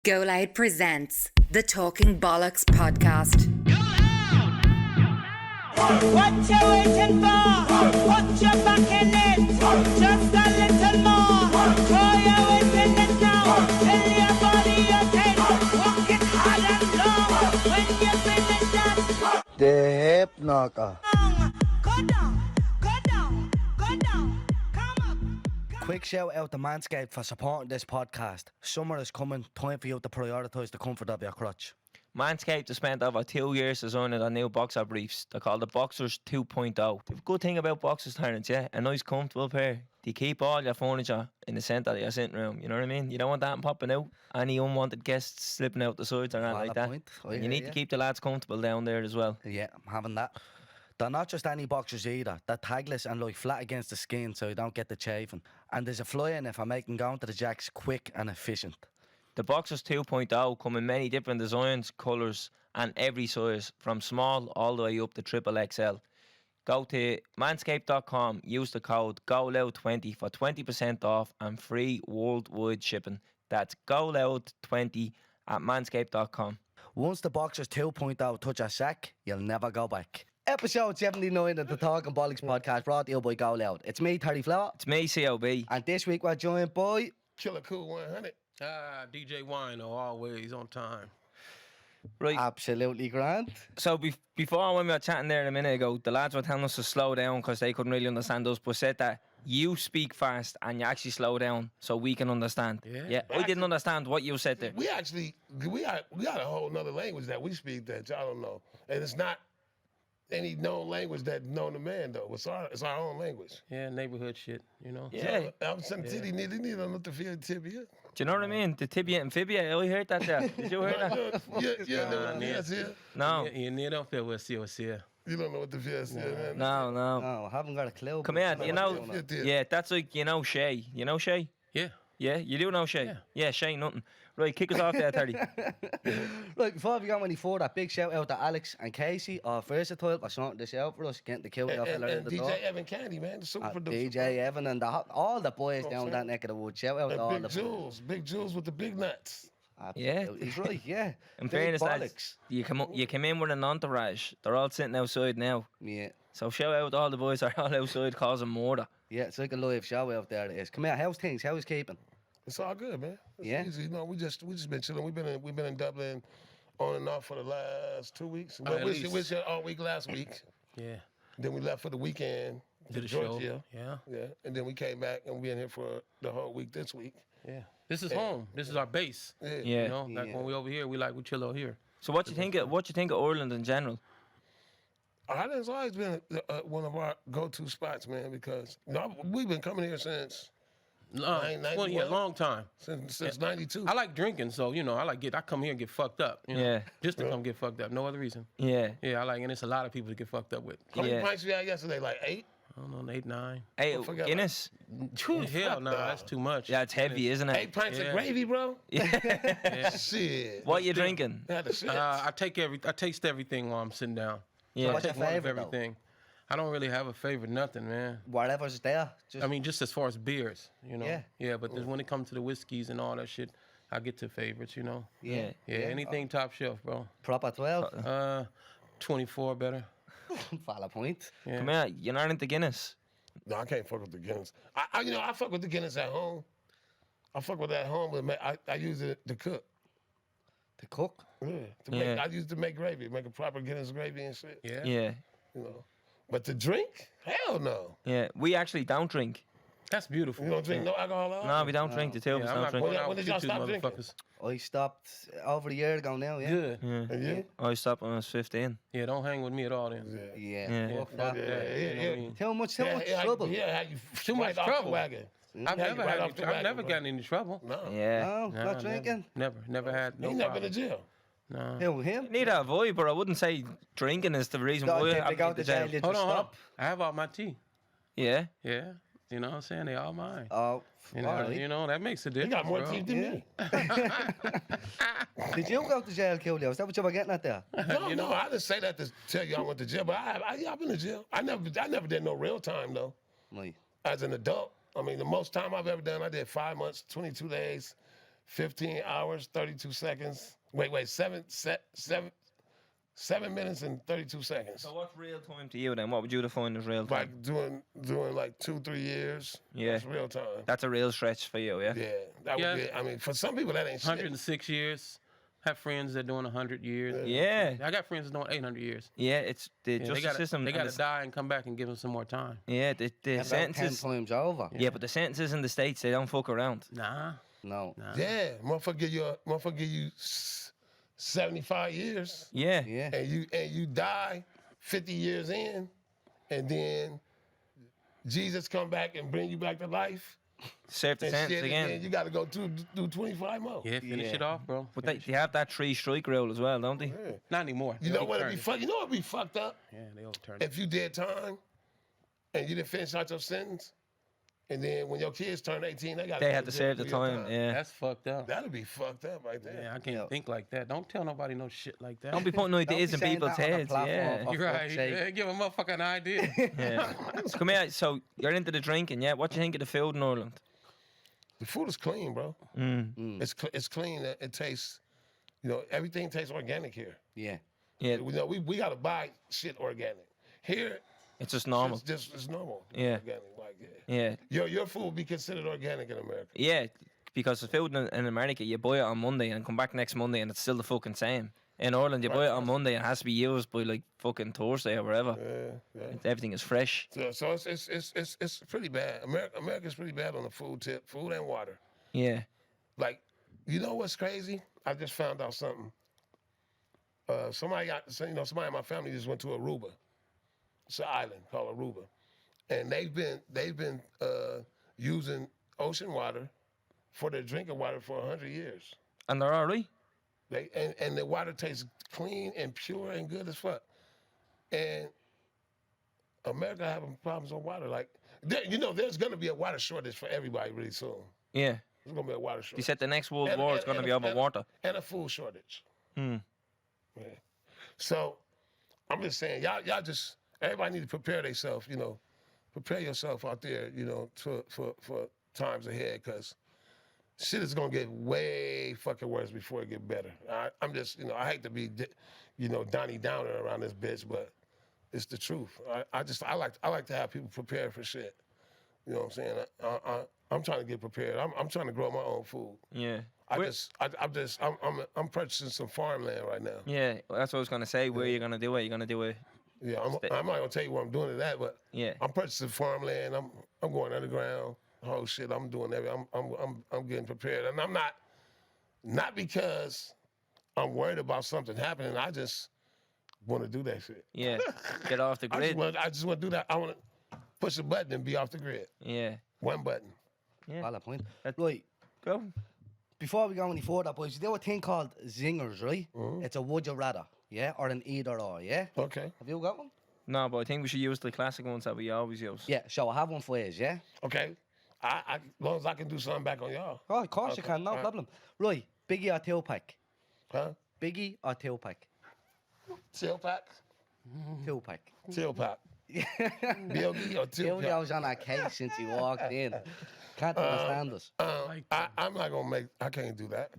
Go Loud presents the Talking Bollox podcast. What you waiting for? Put your back in it. Just a little more. Throw your weight in it now. Tell your body you're dead. Walk it hard and long. When you finish that The hip knocker. song, go down, go down, go down. Come up. Quick shout out to Manscaped for supporting this podcast. Summer is coming, time for you to prioritise the comfort of your crotch. Manscaped has spent over 2 years designing their new boxer briefs. They're called the Boxers 2.0. The good thing about boxers, Terence, yeah, a nice comfortable pair. They keep all your furniture in the centre of your sitting room, you know what I mean? You don't want that popping out. Any unwanted guests slipping out the sides or anything like that. Point. And you need to keep the lads comfortable down there as well. Yeah, I'm having that. They're not just any boxers either. They're tagless and lie flat against the skin so you don't get the chafing. And there's a fly in it for making going to the jacks quick and efficient. The Boxers 2.0 come in many different designs, colours and every size, from small all the way up to triple XL. Go to manscaped.com, use the code GOLOUD20 for 20% off and free worldwide shipping. That's GOLOUD20 at manscaped.com. Once the Boxers 2.0 touch a sack, you'll never go back. Episode 79 of the Talking Bollox podcast brought to you by Go Loud. It's me, Terry Flower, It's me, COB. and this week we're joined by... Killer Cool 100. DJ Wino, always on time. Right, Absolutely grand. so before when we were chatting there a minute ago, the lads were telling us to slow down because they couldn't really understand us, but said that you speak fast and you actually slow down so we can understand. Yeah. I didn't understand what you said there. We got a whole nother language that we speak that y'all don't know. And it's not any known language that's known to man, though. It's our own language. Yeah, neighborhood shit, you know. Yeah. I'm saying, they need to look to feel tibia. Do you know what I mean? The tibia and fibia, I heard that there. Did you hear that? Yeah. No. You don't feel what's here. You don't know what the feel is, man. No. No, I haven't got a clue. Come but here, it's you not know, what I'm doing. yeah, that's like, you know Shay. You know Shay? Yeah. Yeah, you do know Shay? Yeah, Shay, nothing. Right, kick us off there, Terry. Right, before we go any further, big shout out to Alex and Casey, our Versatile, for sorting this out for us, getting the Coolio fella And at the door. DJ Evan Candy, man, the super producer. DJ Evan and all the boys down that neck of the woods. Shout out to all And the Big Jules with the big nuts. Yeah. He's right, yeah. In Big fairness, lads, bollocks. you come in with an entourage. They're all sitting outside now. Yeah. So shout out to all the boys that are all outside causing murder. Yeah, it's like a live show out there. It is. Come here, how's things? How's keeping? It's all good, man. It's Yeah? easy. You know, we just been chilling. We've been in Dublin on and off for the last 2 weeks. At We least. was here all week last week. Yeah. Then we left for the weekend to Did a show. Georgia. Yeah. Yeah. And then we came back and we in here for the whole week this week. Yeah. This is home. This is our base. Yeah. Yeah. You know, like when we over here, we chill out here. So what you think of Ireland in general? Ireland's always been one of our go-to spots, man, because we've been coming here since 20 years, long time. since '92. I like drinking, so you know, I come here and get fucked up. You know, Yeah. Just to come get fucked up, no other reason. Yeah. Yeah, and it's a lot of people to get fucked up with. How many Yeah. pints we had yesterday? Like 8? I don't know, 8, 9. Hey, I forgot Guinness. Hell no, that's too much. Yeah, it's heavy, isn't 8 it? pints Yeah. of gravy, bro? Yeah. Shit. What you drinking? Had the shit. I taste everything while I'm sitting down. Yeah. I What's your take one of favourite, though? everything. I don't really have a favorite, nothing, man. Whatever's there. Just I mean, just as far as beers, you know. Yeah. Yeah, but when it comes to the whiskeys and all that shit, I get to favorites, you know. Yeah. Yeah, anything top shelf, bro. proper 12. 24 better. Valid point. Yeah. Come here, you're not into Guinness. No, I can't fuck with the Guinness. I fuck with the Guinness at home. I fuck with that at home, but I use it to cook. To cook. Yeah, I use it to make gravy, make a proper Guinness gravy and shit. Yeah. Yeah. You know, but to drink, hell no. Yeah. We actually don't drink. That's beautiful. You don't drink no alcohol at all? No, we don't drink. The two of us Yeah, I'm don't not drink. going When out did with y'all you two stop drinking? motherfuckers. I stopped over a year ago now, yeah. Good. Yeah. And you? I stopped when I was 15. Yeah, don't hang with me at all then. Yeah. Yeah. Fuck that. Yeah, you know what I mean? Too much trouble. Yeah, how you Too much right off trouble. the wagon. I've Yeah, never you right had off any, the I've wagon, never bro. gotten into trouble. No. Yeah. No, Nah, not drinking. Never had no He never been to problem. jail. No. Who, him? Need a vibe, but I wouldn't say drinking is the reason Don't why think I they go have to to jail, jail. you Hold just on, stop. I have all my tea. Yeah. Yeah. You know what I'm saying? They all mine. Oh, You know, alright. you know that makes a He difference. got more bro. teeth than me. Did you go to jail, Coolio? Is that what you were getting at there? No, I didn't say that to tell you I went to jail, but I've been to jail. I never did no real time though. Right. As an adult, I mean, the most time I've ever done, I did 5 months, 22 days, 15 hours, 32 seconds. Wait, 7 minutes and 32 seconds. So what's real time to you then? What would you define as real time? Like doing like 2-3 years. Yeah. That's real time. That's a real stretch for you, yeah? Yeah, that Yeah. would be. I mean, for some people that ain't shit. 106 years. Have friends that doing 100 years. Yeah. I got friends that doing 800 years. Yeah, it's the Yeah, justice system. They and got to the- die and come back and give them some more time. Yeah, the About 10 sentences. times over. Yeah, but the sentences in the States, they don't fuck around. Nah. No. Yeah, motherfucker give you 75 years, Yeah. Yeah. and you die 50 years in, and then Jesus come back and bring you back to life. Serve the And sentence shit, and again. then you got to go do 25 more. Yeah, finish Yeah. it off, bro. But they have that 3-strike rule as well, don't they? Not anymore. You know what? You know what be fucked up? Yeah, they overturn it. If you did time, and you didn't finish out your sentence, and then when your kids turn 18, They have to serve the time. Yeah. That's fucked up. That'd be fucked up right there. Yeah, I can't think like that. Don't tell nobody no shit like that. Don't be putting ideas in saying people's that on a heads. platform Yeah. for You're right. fuck's sake. Yeah, give a motherfucker an idea. Yeah. Come here. So you're into the drinking, yeah? What do you think of the food in Ireland? The food is clean, bro. It's clean. It tastes, everything tastes organic here. Yeah. Yeah, We gotta buy shit organic. Here, it's just normal. it's normal. Yeah. Organic, like yeah. Yeah. Your food will be considered organic in America. Yeah, because the food in America, you buy it on Monday and come back next Monday and it's still the fucking same. In Ireland, you buy it on Monday and it has to be used by like fucking Thursday or wherever. Yeah. Everything is fresh. So it's pretty bad. America's pretty bad on the food tip, food and water. Yeah. Like, you know what's crazy? I just found out something. Somebody in my family just went to Aruba. It's an island called Aruba, and they've been using ocean water for their drinking water for 100 years. And they're all right. And the water tastes clean and pure and good as fuck. And America having problems with water. Like, there's gonna be a water shortage for everybody really soon. Yeah. There's gonna be a water You shortage. said the next World War is going to be over water. And a food shortage. Hmm. Yeah. So I'm just saying, y'all just everybody need to prepare themselves. Prepare yourself out there. For times ahead, because shit is gonna get way fucking worse before it get better. I'm just, I hate to be, Donnie Downer around this bitch, but it's the truth. I like to have people prepared for shit. You know what I'm saying? I'm trying to get prepared. I'm trying to grow my own food. Yeah. I'm purchasing some farmland right now. Yeah, that's what I was going to say. Where are you going to do it? You're going to do it. Yeah, I'm not gonna tell you where I'm doing it at, but Yeah. I'm purchasing farmland. I'm going underground. Oh shit, I'm doing everything. I'm getting prepared, and I'm not because I'm worried about something happening. I just want to do that shit. Yeah. Get off the I grid. just want to do that. I want to push a button and be off the grid. Yeah. One button. Yeah. Valid point. That- Right. Go. Before we go any further, boys, you do a thing called zingers, right? It's a would you rather, yeah? Or an either or, yeah? Okay. Have you got one? No, but I think we should use the classic ones that we always use. Yeah, so I have one for you, yeah? Okay. As long as I can do something back on y'all. Oh, of course you can, no problem. Right, Biggie or Tupac? Huh? Biggie or Tupac? Tail pack? Tupac. Tail pack. Biggie or tail Biggie pack? was on that case since he walked in. Can't understand us. I'm not gonna I can't do that.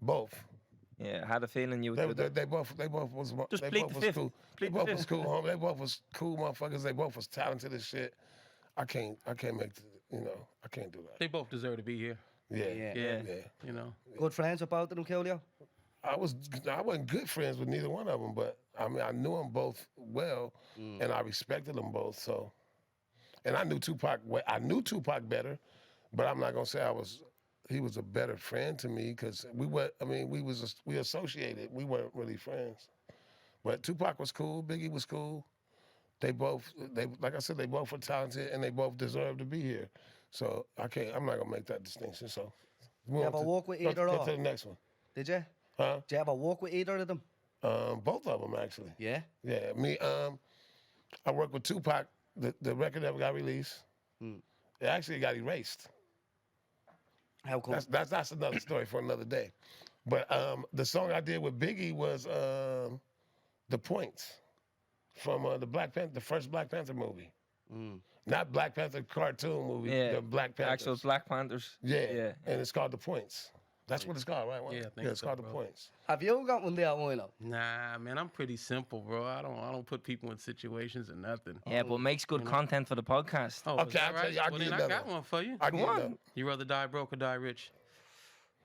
Both. Yeah, I had a feeling you would do that. They both was Just they plead both the was fifth. cool. They Plead the both fifth. was cool, homie. They both was cool motherfuckers. They both was talented as shit. I can't make I can't do that. They both deserve to be here. Yeah. Yeah. Yeah. Yeah. You know. Good friends with both of them, Coolio? I wasn't good friends with neither one of them, but I mean I knew them both well, and I respected them both. So, and I knew Tupac. I knew Tupac better, but I'm not gonna say he was a better friend to me because we associated. We weren't really friends. But Tupac was cool. Biggie was cool. Like I said, they both were talented and they both deserve to be here. So I'm not gonna make that distinction. So, You ever walk with either Go or? to the next one. Did you? Huh? Did you ever walk with either of them? Both of them actually. Yeah? Yeah, me. I worked with Tupac. The record never got released. It actually got erased. How come? That's another story for another day. But the song I did with Biggie was "The Points" from the first Black Panther movie. Not Black Panther cartoon movie. Yeah. The Black Panthers. Actual Black Panthers. Yeah. Yeah. And it's called "The Points." That's what it's called, right? Yeah, I think it's so, called the bro. points. Have you got one there, Wino? Nah, man, I'm pretty simple, bro. I don't put people in situations or nothing. Yeah, but makes good content for the podcast. Oh, Okay, is that I'll tell right? you, I'll Well, give then you I got another one for you. I give you on. another. You rather die broke or die rich?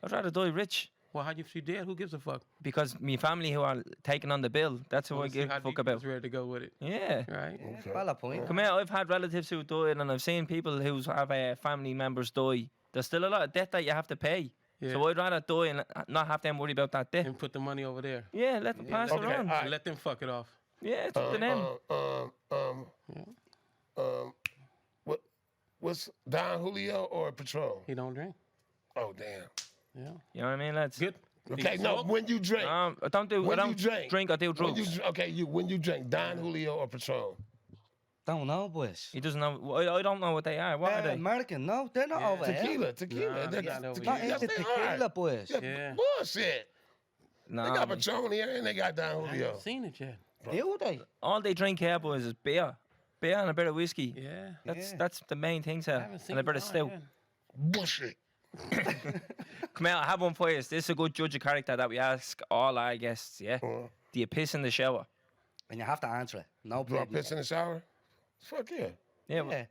I'd rather die rich Well, how you dead? Who gives a fuck? because me family who are taking on the bill, that's who I Wanna see give how a fuck deep you about. was ready to go with it, Yeah. right? Okay. Valid point. Come here, I've had relatives who died and I've seen people who have family members die. There's still a lot of debt that you have to pay. Yeah. So I'd rather die and not have them worry about that debt. And put the money over there. Yeah, let them pass it Okay, on. all right. And let them fuck it off. Yeah, it's up to them. What's Don Julio or Patron? He don't drink. Oh damn. Yeah. You know what I mean, lads? Good. Okay, no. When you drink, I don't do. when I you don't drink, I do when drugs. when you drink Don Julio or Patron? Don't know, boys. He doesn't know. I don't know what they are. What are they? American, no, they're not over here. Tequila. Nah, They're not over Not here. Yes, into they tequila, are. boys. Yeah. Bullshit. They No, got Patron here and they got Don I Julio. haven't seen it yet. Do they? all they drink here, boys, is beer and a bit of whiskey. Yeah. That's the main things I here, haven't seen and a bit of mine stout. yet. Bullshit. Come here, I have one for you. This is a good judge of character that we ask all our guests. Yeah, do you piss in the shower? And you have to answer it. No Do I bleeding. piss in the shower? Fuck yeah. Yeah. well, Yeah.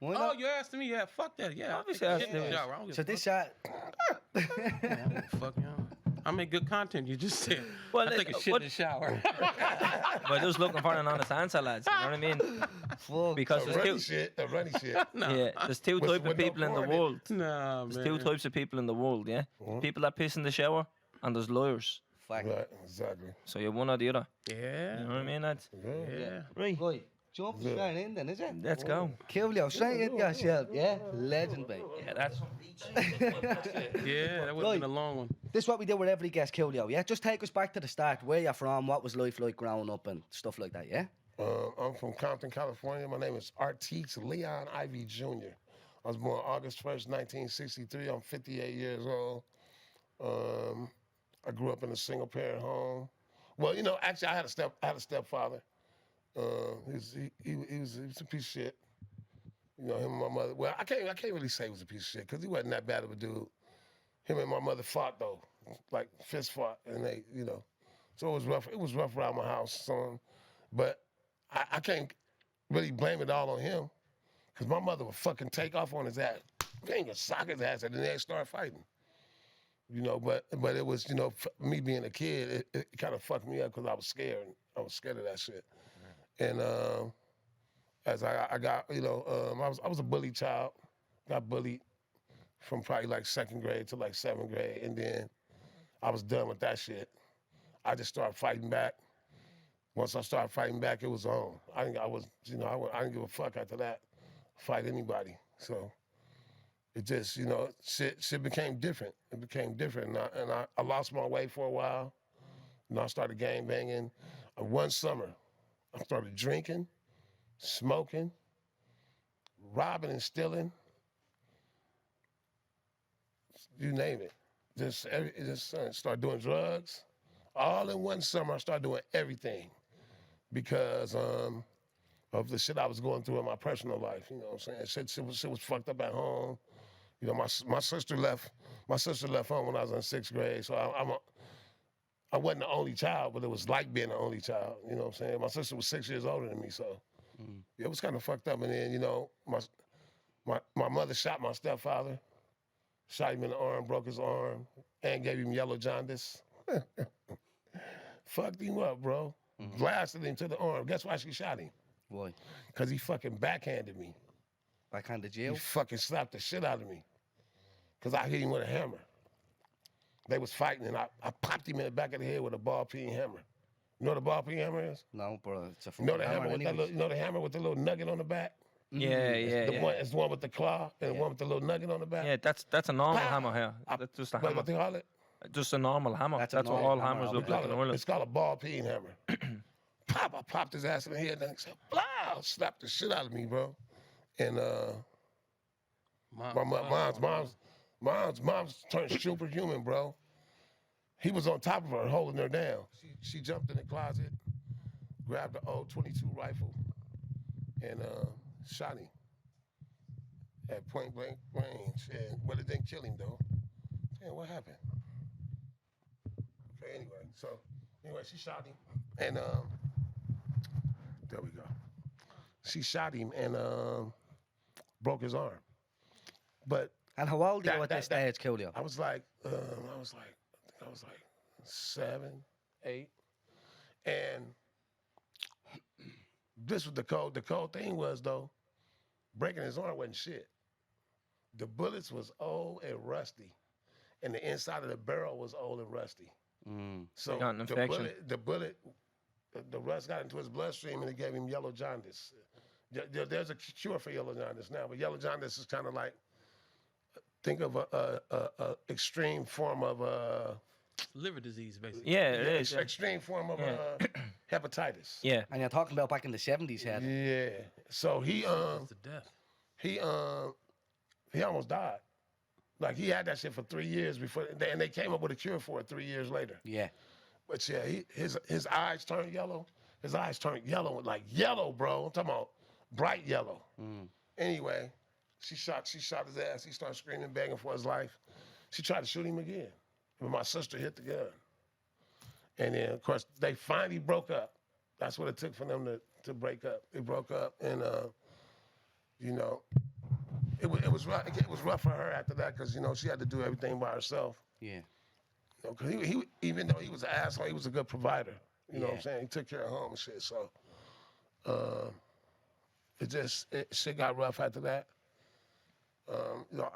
Why Oh, not? you asking me? Yeah, fuck that. Yeah, Obviously, I'll I take a asked you. shower. I don't give So a this fuck. shot. Fuck yeah. I make good content. You just said. Well, I take a shit what- in the shower. We're just looking for an honest answer, lads. You know what I mean? Fuck. Because The there's runny two. shit. The runny shit. Yeah, there's two With- types of with no people in the porn in it. world. Nah, There's man. two types of people in the world. Yeah, people that piss in the shower, and there's lawyers. Fact. Right, exactly. So you're one or the other. Yeah. You know what I mean, lads? Yeah. Right. Right. Jump straight in then, is it? Let's go. Coolio, straight into yourself, yeah? Legend, babe. Yeah, that's. Yeah, that would have been a long one. This is what we do with every guest, Coolio, yeah? Just take us back to the start. Where you're from, what was life like growing up and stuff like that, yeah? I'm from Compton, California. My name is Artix Leon Ivy Jr. I was born August 1st, 1963. I'm 58 years old. I grew up in a single parent home. Well, you know, actually, I had a stepfather. He was a piece of shit. You know, him and my mother. Well, I can't really say he was a piece of shit because he wasn't that bad of a dude. Him and my mother fought though, like fist fought, and they, you know, so it was rough. It was rough around my house, son. But I can't really blame it all on him, because my mother would fucking take off on his ass, finger sock his ass, and then they'd start fighting. You know, but it was, you know, me being a kid, it kind of fucked me up because I was scared. I was scared of that shit. And as I got, you know, I was a bullied child. Got bullied from probably like 2nd grade to like 7th grade, and then I was done with that shit. I just started fighting back. Once I started fighting back, it was on. I didn't give a fuck after that. Fight anybody. So it just, you know, shit became different. It became different, and I lost my way for a while. And I started gang banging. One summer, I started drinking, smoking, robbing and stealing. You name it. Just started doing drugs. All in one summer, I started doing everything because of the shit I was going through in my personal life. You know what I'm saying? Shit was fucked up at home. You know, my sister left. My sister left home when I was in 6th grade, so I wasn't the only child, but it was like being the only child. You know what I'm saying? My sister was 6 years older than me, so it was kind of fucked up. And then, you know, my mother shot my stepfather, shot him in the arm, broke his arm, and gave him yellow jaundice. Fucked him up, bro. Blasted him to the arm. Guess why she shot him? Why? Because he fucking backhanded me. Backhanded He you? fucking slapped the shit out of me. Because I hit him with a hammer. They was fighting, and I popped him in the back of the head with a ball-peen hammer. You know what a ball-peen hammer is? No, bro, it's a You know fucking the hammer with that anyways. little, you know the hammer with the little nugget on the back? Yeah. It's the one with the claw and the one with the little nugget on the back. Yeah, that's a normal Pow! hammer here. That's just a What hammer. they call it? Just a normal hammer. That's That's, a what normal all hammer, hammers I'll look be like in Ireland. It's called a ball-peen hammer. Pop! I popped his ass in the head, and he said, "Blow!" Slapped the shit out of me, bro. And mom's turned superhuman, bro. He was on top of her, holding her down. She jumped in the closet, grabbed the old .22 rifle, and shot him at point blank range. But it didn't kill him though. Damn, what happened? Okay, anyway, she shot him, and there we go. She shot him and broke his arm. But And how old are you at this stage, Coolio? I think I was like 7, 8, and this was the code. The cold thing was though, breaking his arm wasn't shit. The bullets was old and rusty, and the inside of the barrel was old and rusty. So Got an infection. the rust got into his bloodstream and it gave him yellow jaundice. There's a cure for yellow jaundice now, but yellow jaundice is kind of like, think of a extreme form of Liver disease, basically. Yeah, it is. Yeah. extreme form of hepatitis. Yeah. And you're talking about back in the 70s, had it. Yeah. So It's a death. he almost died. Like he had that shit for 3 years before, and they came up with a cure for it 3 years later. Yeah. But yeah, his eyes turned yellow. His eyes turned yellow, like yellow, bro. I'm talking about bright yellow. Anyway, she shot his ass. He started screaming, begging for his life. She tried to shoot him again, but my sister hit the gun. And then, of course, they finally broke up. That's what it took for them to break up. They broke up, and you know, it was rough. It was rough for her after that because you know she had to do everything by herself. Yeah. You know, 'cause he even though he was an asshole, he was a good provider. You know what I'm saying? He took care of home and shit. So shit got rough after that. You know,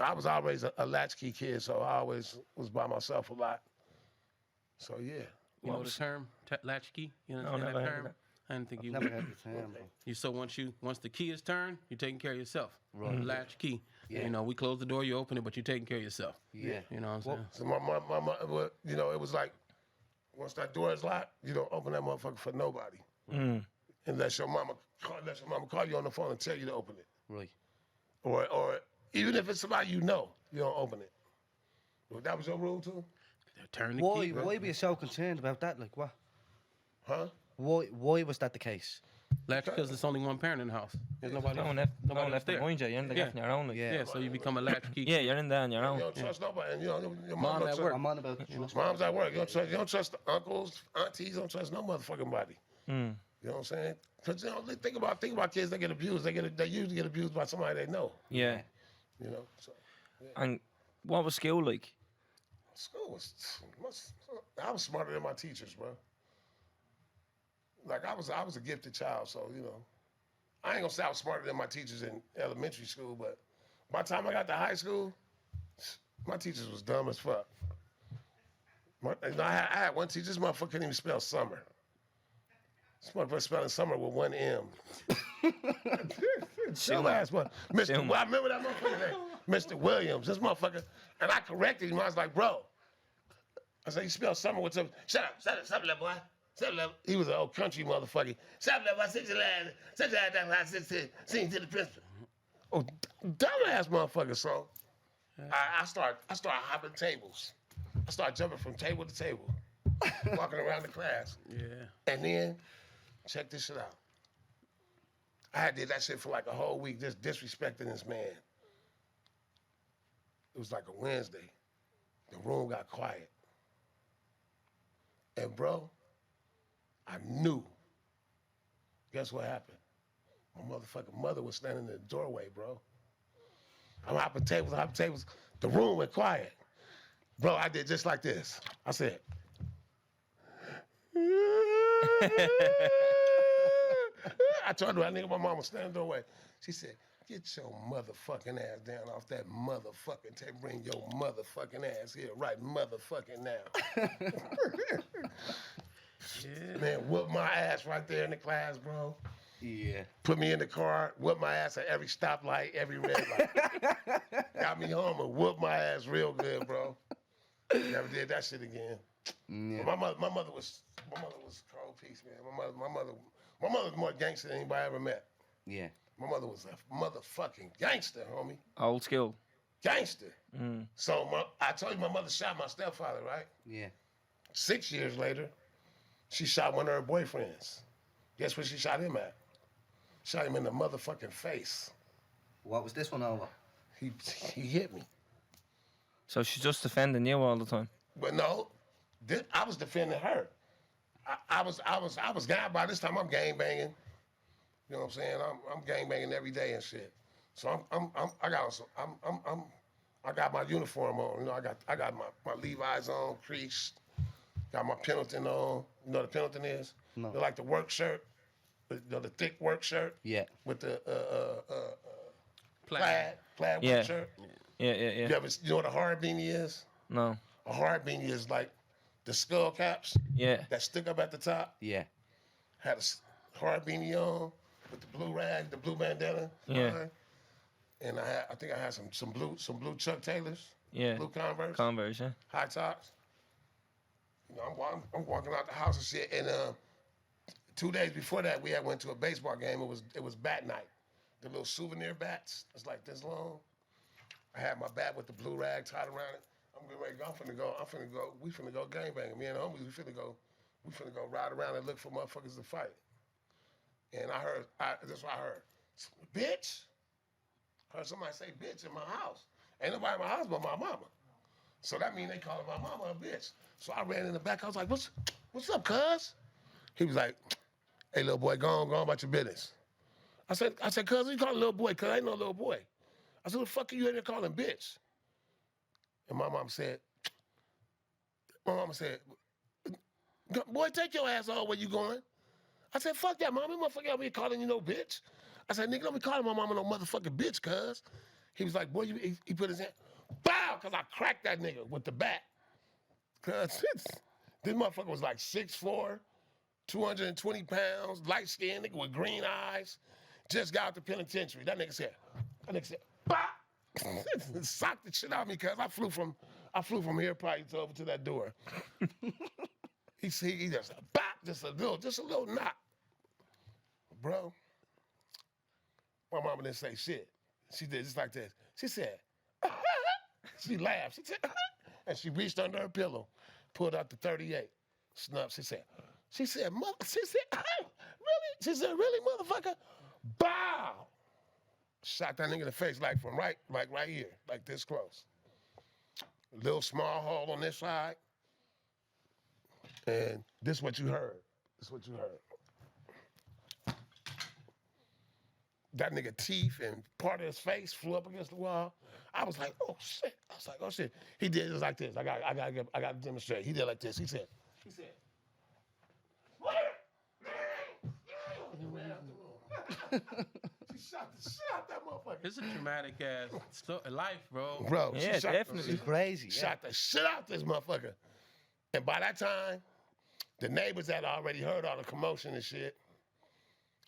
I was always a latchkey kid, so I always was by myself a lot. So yeah. You know the term latchkey? You know never that heard of term? that. I didn't think you Never would. heard the term, bro. So once the key is turned, you're taking care of yourself. Right. Latch key. Yeah. You know, we close the door, you open it, but you're taking care of yourself. Yeah. You know what I'm saying? So my mom, you know, it was like once that door is locked, you don't open that motherfucker for nobody. Unless your mama call you on the phone and tell you to open it. Right. Or even if it's somebody you know, you don't open it. Well, that was your rule too? Turn the Why key. bro. were you so concerned about that? Like, what? Huh? Why was that the case? Latch because there's only one parent in the house. There's nobody No one else. left, no one left there. behind you. You're in the Yeah. on your own. Like. Yeah. Yeah, so you become a latch key. Yeah, you're in there on your You own. don't trust nobody. And, you know, your Mom mom at don't work. I'm on about Mom's at work. You don't trust the uncles, aunties. Don't trust no motherfucking body. You know what I'm saying? Because you know, think about kids that get abused. They usually get abused by somebody they know. Yeah. You know. So And what was school like? school I was smarter than my teachers, bro. Like I was a gifted child, so you know, I ain't gonna say I was smarter than my teachers in elementary school, but by the time I got to high school, my teachers was dumb as fuck. I had one teacher, this motherfucker couldn't even spell summer. This motherfucker spelling summer with one M. Still ass one. Well, I remember that motherfucker name, Mr. Williams, this motherfucker, and I corrected him. I was like, bro, I said, you spell summer with some, shut up, little boy. Shut up, little. He was an old country motherfucker. Shut up, little boy, sit your ass down, sing to the principal. Oh, dumbass motherfucker, so I start hopping tables. I start jumping from table to table, walking around the class. Yeah. And then, check this shit out. I did that shit for like a whole week, just disrespecting this man. It was like a Wednesday. The room got quiet. And bro, I knew. Guess what happened? My motherfucking mother was standing in the doorway, bro. I'm hopping tables. The room went quiet. Bro, I did just like this. I said, I turned around, nigga, my mama was standing in the doorway. She said, get your motherfucking ass down off that motherfucking table. Bring your motherfucking ass here right motherfucking now. Man, whoop my ass right there in the class, bro. Yeah. Put me in the car, whoop my ass at every stoplight, every red light. Got me home and whooped my ass real good, bro. Never did that shit again. Yeah. But my mother was cold piece, man. My mother was more gangster than anybody I ever met. Yeah. My mother was a motherfucking gangster, homie. Old school. Gangster. So I told you my mother shot my stepfather, right? Yeah. 6 years later, she shot one of her boyfriends. Guess where she shot him at? Shot him in the motherfucking face. What was this one over? He hit me. So she's just defending you all the time. But no, I was defending her. I was gang. By this time, I'm gang banging. You know what I'm saying? I'm gang banging every day and shit. So I got my uniform on. You know, I got my Levi's on, creased. Got my Pendleton on. You know what a Pendleton is? No. They're like the work shirt, the thick work shirt. Yeah. With the Plaid. plaid Yeah. work shirt. Yeah. You know what a hard beanie is? No. A hard beanie is like the skull caps Yeah. that stick up at the top. Yeah. Had a hard beanie on with the blue rag, the blue bandana. Yeah. behind. And I think I had some blue Chuck Taylors. Yeah. Blue Converse. Converse, yeah. High tops. You know, I'm walking out the house and shit. And 2 days before that, we had went to a baseball game. It was bat night. The little souvenir bats. It's like this long. I had my bat with the blue rag tied around it. I'm getting ready to go. We finna go gangbanging. Me and the homies, we finna go ride around and look for motherfuckers to fight. And that's what I heard. Bitch. I heard somebody say bitch in my house. Ain't nobody in my house but my mama. So that means they calling my mama a bitch. So I ran in the back. I was like, what's up, cuz? He was like, hey, little boy, go on about your business. I said, cuz, you calling little boy? Cuz I ain't no little boy. I said, what the fuck are you in there calling bitch? And my mama said, boy, take your ass on where you going. I said, fuck that, mama. Motherfucker out here calling you no bitch. I said, nigga, don't be calling my mama no motherfucking bitch, cuz. He was like, boy, he put his hand, bow, because I cracked that nigga with the bat. Cuz this motherfucker was like 6'4", 220 pounds, light-skinned nigga with green eyes, just got out the penitentiary. That nigga said, bow. Socked the shit out of me, cuz I flew from here probably over to that door. he just bop, just a little knock. Bro, my mama didn't say shit. She did just like this. She said, she laughed. She said, and she reached under her pillow, pulled out the 38, snuffed. She said, really? She said, really, motherfucker? Bow! Shot that nigga in the face like right here, like this close. A little small hole on this side. And this is what you heard. That nigga teeth and part of his face flew up against the wall. I was like, oh shit. He did just like this. I got to demonstrate. He did like this. He said. She shot the shit out that motherfucker. It's a traumatic ass life, bro. Bro, Yeah, definitely. It's crazy. Yeah. Shot the shit out this motherfucker. And by that time, the neighbors had already heard all the commotion and shit.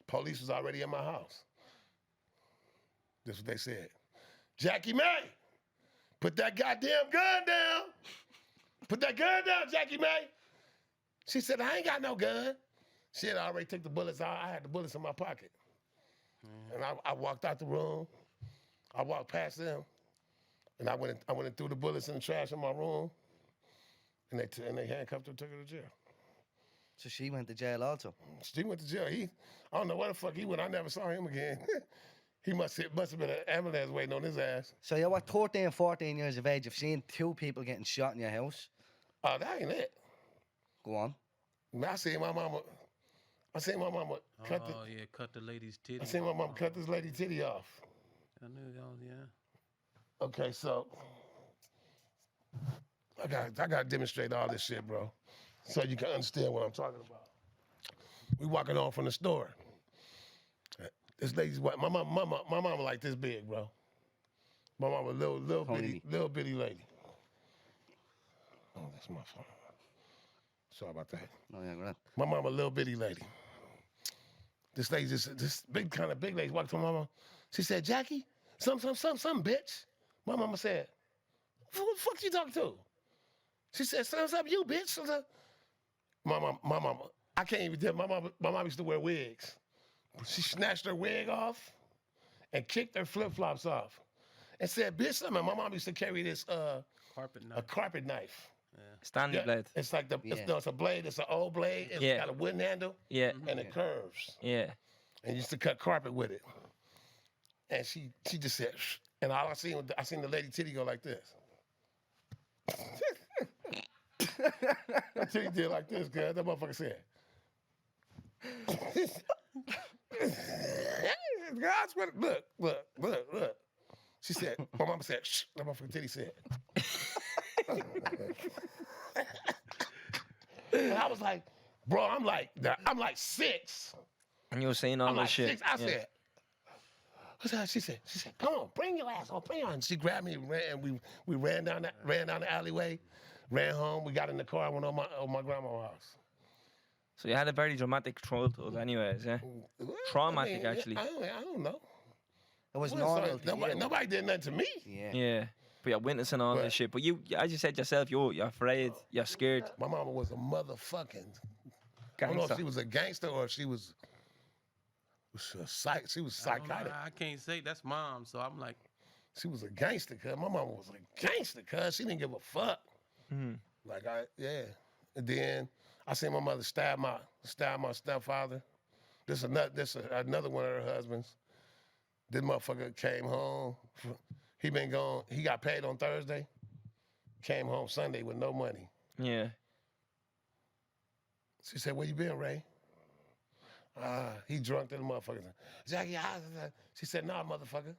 Police was already in my house. This is what they said. Jackie May, put that goddamn gun down. Put that gun down, Jackie May. She said, I ain't got no gun. She had already took the bullets out. I had the bullets in my pocket. And I walked out the room. I walked past them. And I went and threw the bullets in the trash in my room. And they handcuffed her and took her to jail. So she went to jail also. She went to jail. I don't know where the fuck he went. I never saw him again. He must have been an ambulance waiting on his ass. So you're what, 13, 14 years of age. You've seen 2 people getting shot in your house. Oh, that ain't it. Go on. I seen my mama cut cut the lady's titty. I seen my mama cut this lady titty off. I knew y'all, yeah. Okay, so I gotta demonstrate all this shit, bro, so you can understand what I'm talking about. We walking on from the store. This lady's what? My mama like this big, bro. My mama little bitty lady. Oh, that's my fault. Sorry about that. No, yeah, go ahead. My mama little bitty lady. This lady this big lady walked to my mama. She said, Jackie, some bitch. My mama said, who the fuck you talking to? She said, something you, bitch. My mama, I can't even tell. My mama used to wear wigs. She snatched her wig off and kicked her flip-flops off and said, bitch, something. My mom used to carry this Carpet knife. a carpet knife. Stanley blade. It's like it's a blade. It's an old blade. It's got a wooden handle. Yeah. And it curves. Yeah. And used to cut carpet with it. And she just said, shh. And all I seen the lady titty go like this. Until he did like this, cuz that motherfucker said. God, look. She said, my mama said, shh, that motherfucker titty said. And I was like, bro, I'm like 6. And you were saying all I'm this like shit. 6. I said, what's that? She said, come on, bring your ass on, bring your ass. And she grabbed me and we ran down the alleyway, ran home. We got in the car, went on my grandma's house. So you had a very dramatic childhood anyways, yeah? Well, Traumatic, actually. I don't know. It was Well, normal to you. nobody did nothing to me. Yeah. Yeah. But you're witnessing all But- this shit. But you, as you said yourself, you're afraid, you're scared. My mama was a motherfucking. I don't know if Gangster. she was a gangster or if she was she was psychotic. I can't say that's mom, so I'm like, She was a gangster, cuz. My mama was a gangster, cuz. She didn't give a fuck. Like, And then I seen my mother stab my stepfather. This another one of her husbands. This motherfucker came home. He been gone. He got paid on Thursday. Came home Sunday with no money. Yeah. She said, where you been, Ray? He drunk to the motherfucker. Jackie, she said, nah, motherfucker.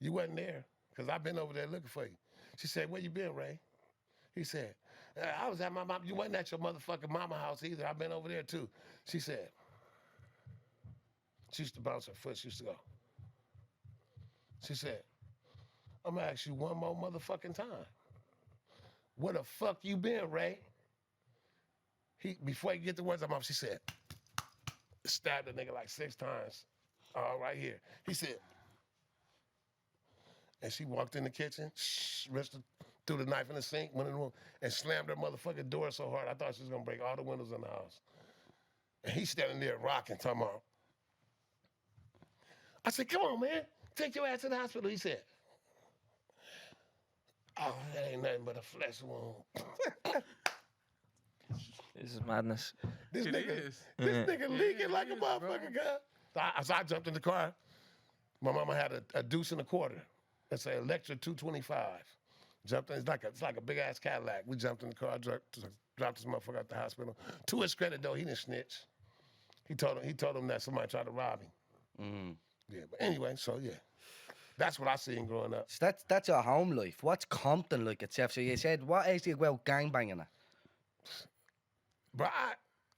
You wasn't there, because I've been over there looking for you. She said, where you been, Ray? He said, I was at my mom. You wasn't at your motherfucking mama house either. I've been over there too. She said, she used to bounce her foot. She used to go. She said, I'm gonna ask you one more motherfucking time. Where the fuck you been, Ray? Before he get the words out of my mouth, she said, stabbed the nigga like 6 times. Right here. He said, and she walked in the kitchen, threw the knife in the sink, went in the room, and slammed her motherfucking door so hard, I thought she was gonna break all the windows in the house. And he's standing there rocking, talking about. I said, come on, man, take your ass to the hospital, he said. Oh, that ain't nothing but a flesh wound. This is madness. This It nigga, is. this nigga leaking like a is, bro. motherfucker, guy. So I jumped in the car. My mama had a deuce and a quarter. It's an Electra 225. Jumped in. It's like a big ass Cadillac. We jumped in the car. Dropped this motherfucker at the hospital. To his credit, though, he didn't snitch. He told him that somebody tried to rob him. Yeah, but anyway, so yeah, that's what I seen growing up. So that's your home life. What's Compton like itself? So you said, what age do you go out gangbanging at? But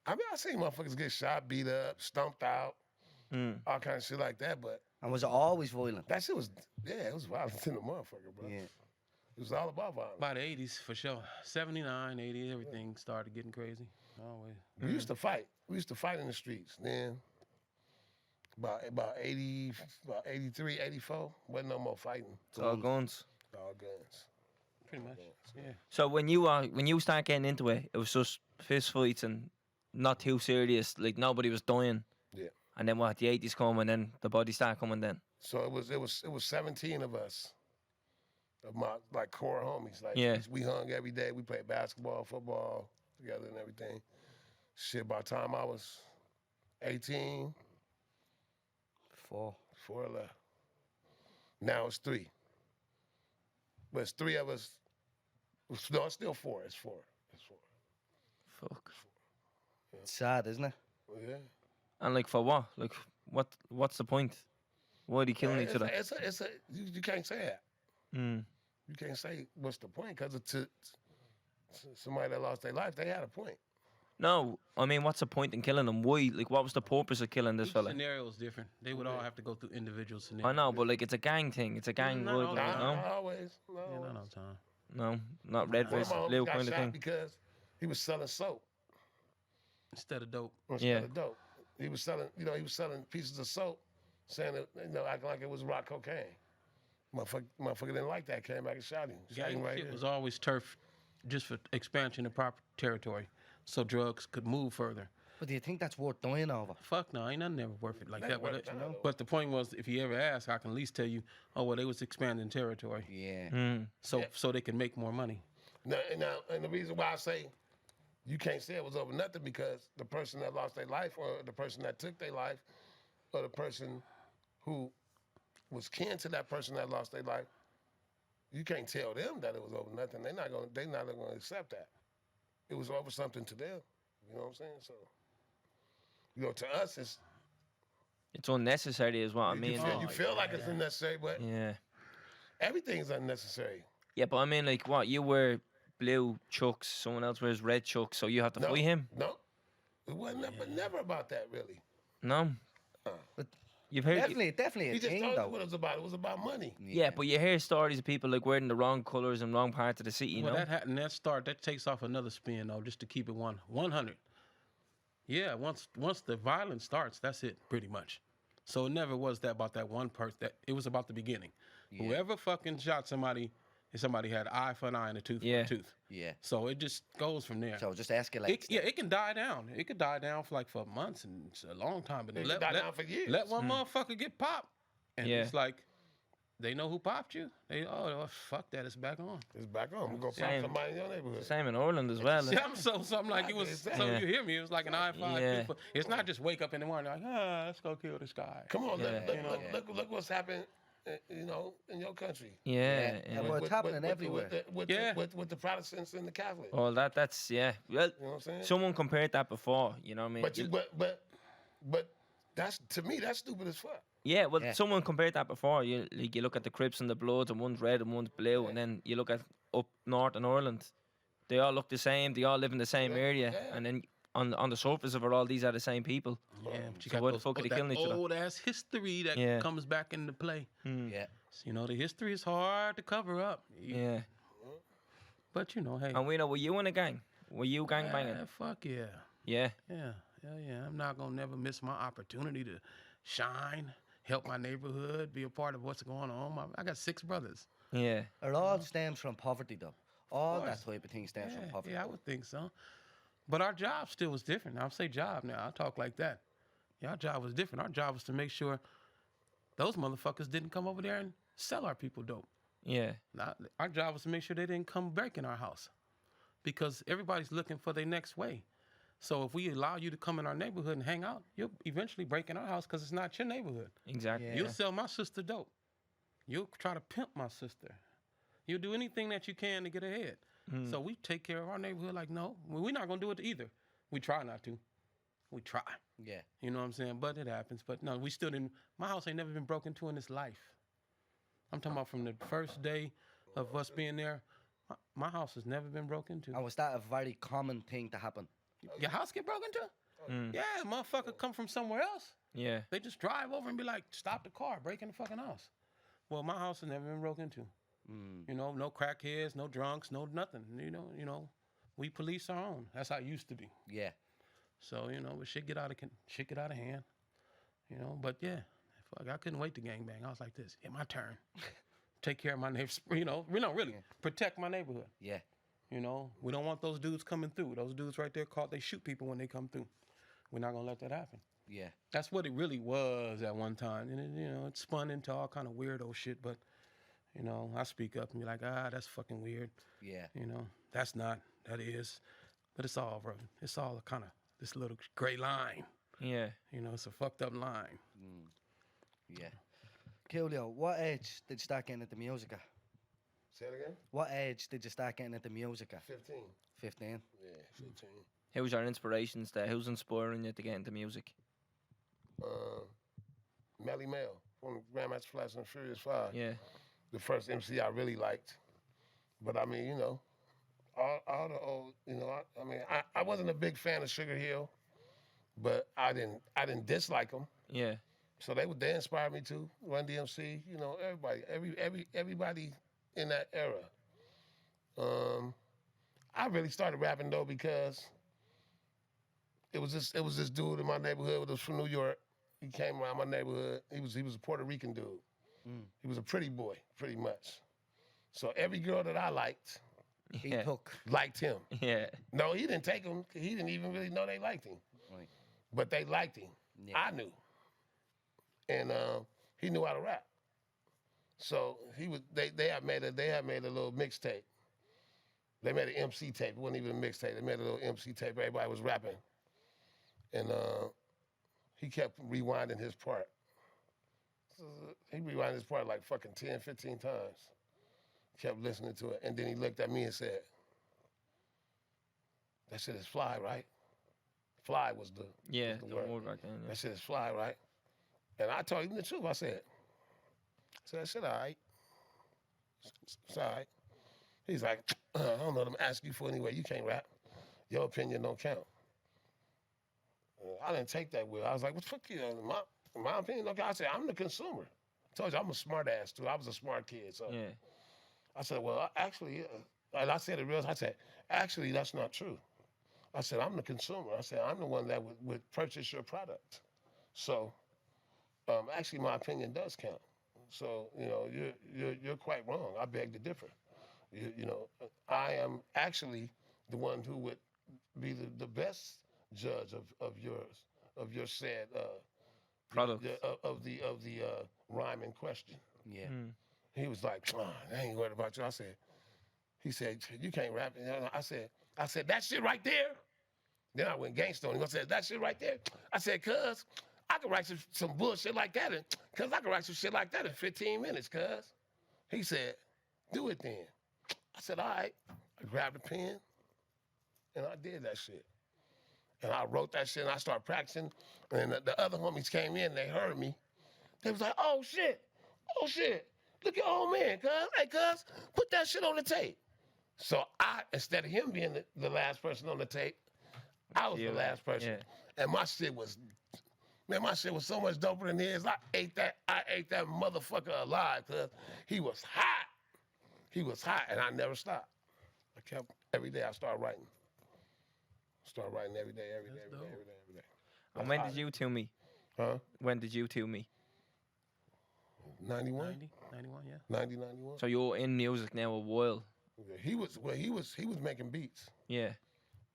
I mean, I seen motherfuckers get shot, beat up, stomped out, all kind of shit like that. But And was it always violent? that shit was, it was violent in the motherfucker, bro. Yeah. It was all about violence. by the 80s for sure. 79, 80, everything started getting crazy. Always. We used to fight. We used to fight in the streets. Then about 83, 84, wasn't no more fighting. It's all guns. All guns. Pretty much. Yeah. So when you start getting into it, it was just fist fights and not too serious. Like nobody was dying. Yeah. And then what? The 80s come and then the bodies start coming. Then So it was 17 of us, of my like core homies. Like Yeah. we hung every day. We played basketball, football together, and everything. Shit. By the time I was 18, 4. 4 left. Now it's 3. But it's 3 of us. No, it's still 4. It's 4. It's 4. fuck. It's sad, isn't it? Yeah. And like for what? Like what's the point? Why are they killing each other? You can't say that. Mm. You can't say what's the point because to somebody that lost their life, they had a point. No, I mean, what's the point in killing them? Why? Like, what was the purpose of killing this Each fella? scenario is different. They would all have to go through individual scenarios. I know, but like, it's a gang thing. It's a gang Not rivalry, all the no? Not always. No. Yeah, not all the time. No, not red One of versus my homies blue got kind of shot thing. because he was selling soap Instead of dope. instead Yeah. of dope. He was selling pieces of soap, saying that, acting like it was rock cocaine. Motherfucker didn't like that. Came back and shot him. Shot him Gang right shit here. was always turf just for expansion of proper territory so drugs could move further. But do you think that's worth dying over? Fuck no, ain't nothing ever worth it like Never that. worth it, no. But the point was, if you ever ask, I can at least tell you, oh, well, they was expanding territory. Yeah. So they can make more money. Now, and the reason why I say you can't say it was over nothing because the person that lost their life or the person that took their life or the person who was kin to that person that lost their life You can't tell them that it was over nothing. They're not gonna accept that. It was over something to them. You know what I'm saying? So, to us, It's unnecessary is what I mean. you feel like it's unnecessary, but Yeah. everything's unnecessary. Yeah, but I mean, like, what? You wear blue chucks, someone else wears red chucks, so you have to fight him? No, it wasn't never about that really. No. But You've heard... definitely He a just thing, told you though. what it was about. It was about money. Yeah, but you hear stories of people, like, wearing the wrong colours in wrong parts of the city, you Well, know? that takes off another spin though, just to keep it 100. Yeah, once the violence starts, that's it pretty much. So it never was that about that one person. That it was about the beginning. Whoever fucking shot somebody, if somebody had eye for an eye and a tooth for a tooth. Yeah. So it just goes from there. So it just escalates. It can die down. It could die down for months, and it's a long time. But It could die down for years. Let one motherfucker get popped, and Yeah. it's like they know who popped you. Fuck that, it's back on. It's back on. We're gonna Same. find somebody in your neighborhood. Same in Ireland as well. Yeah, something like it was. So Yeah. you hear me? It was like an I-5. Yeah. It's not just wake up in the morning like, let's go kill this guy. Come on, Yeah. look what's happened. In your country. Yeah. Well, it's happening everywhere. With the Protestants and the Catholics. Well, that's, yeah. Well, You know what I'm saying? someone compared that before, you know what I mean? But that's, to me, that's stupid as fuck. Yeah, well, someone compared that before. You look at the Crips and the Bloods, and one's red and one's blue, and then you look at up north in Ireland, they all look the same. They all live in the same area, and then on the surface of it all, these are the same people. Yeah, but you So got why the fuck are they killing each other? old ass history that comes back into play. Yeah. The history is hard to cover up. Yeah. But hey. And Wino, were you in a gang? Were you gang banging? Fuck yeah. Yeah. Yeah. I'm not gonna never miss my opportunity to shine, help my neighborhood, be a part of what's going on. I got 6 brothers. Yeah. It all stems from poverty, though. All that type of thing stems from poverty. Yeah, I would think so. But our job still was different. I'll say job now. I talk like that. Yeah, our job was different. Our job was to make sure those motherfuckers didn't come over there and sell our people dope. Yeah. Now, our job was to make sure they didn't come break in our house, because everybody's looking for their next way. So if we allow you to come in our neighborhood and hang out, you'll eventually break in our house because it's not your neighborhood. Exactly. You'll sell my sister dope. You'll try to pimp my sister. You'll do anything that you can to get ahead. So we take care of our neighborhood like, no, we're not going to do it either. We try not to. We try. Yeah. You know what I'm saying? But it happens. But no, we still didn't. My house ain't never been broken into in its life. I'm talking about from the first day of us being there. My house has never been broken into. And was that a very common thing to happen? Your house get broken into? Yeah, motherfucker come from somewhere else. Yeah. They just drive over and be like, stop the car, break in the fucking house. Well, my house has never been broken into. No crackheads, no drunks, no nothing. We police our own. That's how it used to be. Yeah. So but shit get out of hand. But yeah, fuck, I couldn't wait to gangbang. I was like this. Yeah, my turn. Take care of my neighbors. Really protect my neighborhood. Yeah. We don't want those dudes coming through. Those dudes right there they shoot people when they come through. We're not gonna let that happen. Yeah. That's what it really was at one time, and it spun into all kind of weirdo shit. But I speak up and be like, that's fucking weird. Yeah. That's not. That is. But it's all, bro. It's all kind of this little gray line. Yeah. It's a fucked up line. Yeah. Coolio, what age did you start getting into music at? Say it again? What age did you start getting into music at? 15. 15. Yeah, 15. Who's your inspirations there? Who's inspiring you to get into music? Melly Mel from Grandmaster Flash and Furious 5. Yeah. The first MC I really liked. But I mean, all the old, I wasn't a big fan of Sugar Hill, but I didn't dislike them. Yeah. So they inspired me too. Run DMC, everybody in that era. I really started rapping though because it was this dude in my neighborhood. It was from New York. He came around my neighborhood. He was a Puerto Rican dude. He was a pretty boy, pretty much. So every girl that I liked, He Yeah. took. liked him. Yeah. No, he didn't take him. He didn't even really know they liked him. Right. But they liked him. Yeah. I knew. And he knew how to rap. So they had made a little mixtape. They made an MC tape. It wasn't even a mixtape. They made a little MC tape. Everybody was rapping. And he kept rewinding his part. He rewinded his part like fucking 10, 15 times. Kept listening to it. And then he looked at me and said, that shit is fly, right? Fly was the the word back then. Yeah. That shit is fly, right? And I told him the truth. I said that shit all right. It's all right. He's like, I don't know what I'm asking you for anyway. You can't rap. Your opinion don't count. I didn't take that well. I was like, what the fuck you? My opinion don't count. I said, I'm the consumer. I told you I'm a smart ass too. I was a smart kid. So Yeah. I said, well, actually, and I said it real. I said, actually, that's not true. I said, I'm the consumer. I said, I'm the one that would purchase your product. So, actually, my opinion does count. So, you know, you're quite wrong. I beg to differ. You know, I am actually the one who would be the best judge of your said Product. of the rhyme in question. Yeah. He was like, I ain't worried about you. He said, you can't rap. And I said, that shit right there. Then I went gangsta on him. I said, that shit right there. I said, cuz, I could write some bullshit like that. Cuz I could write some shit like that in 15 minutes, cuz. He said, do it then. I said, all right. I grabbed a pen and I did that shit. And I wrote that shit and I started practicing. And the other homies came in and they heard me. They was like, oh shit. Look at old man, cuz. Hey, cuz, put that shit on the tape. So instead of him being the last person on the tape, I was the last person. Yeah. And my shit was so much doper than his. I ate that motherfucker alive, cuz he was hot, and I never stopped. I kept, every day I started writing. Every day. And when did you two meet? Huh? When did you two meet? 91? 91, yeah. 90, 91. So you're in music now a while. Yeah, he was making beats. Yeah.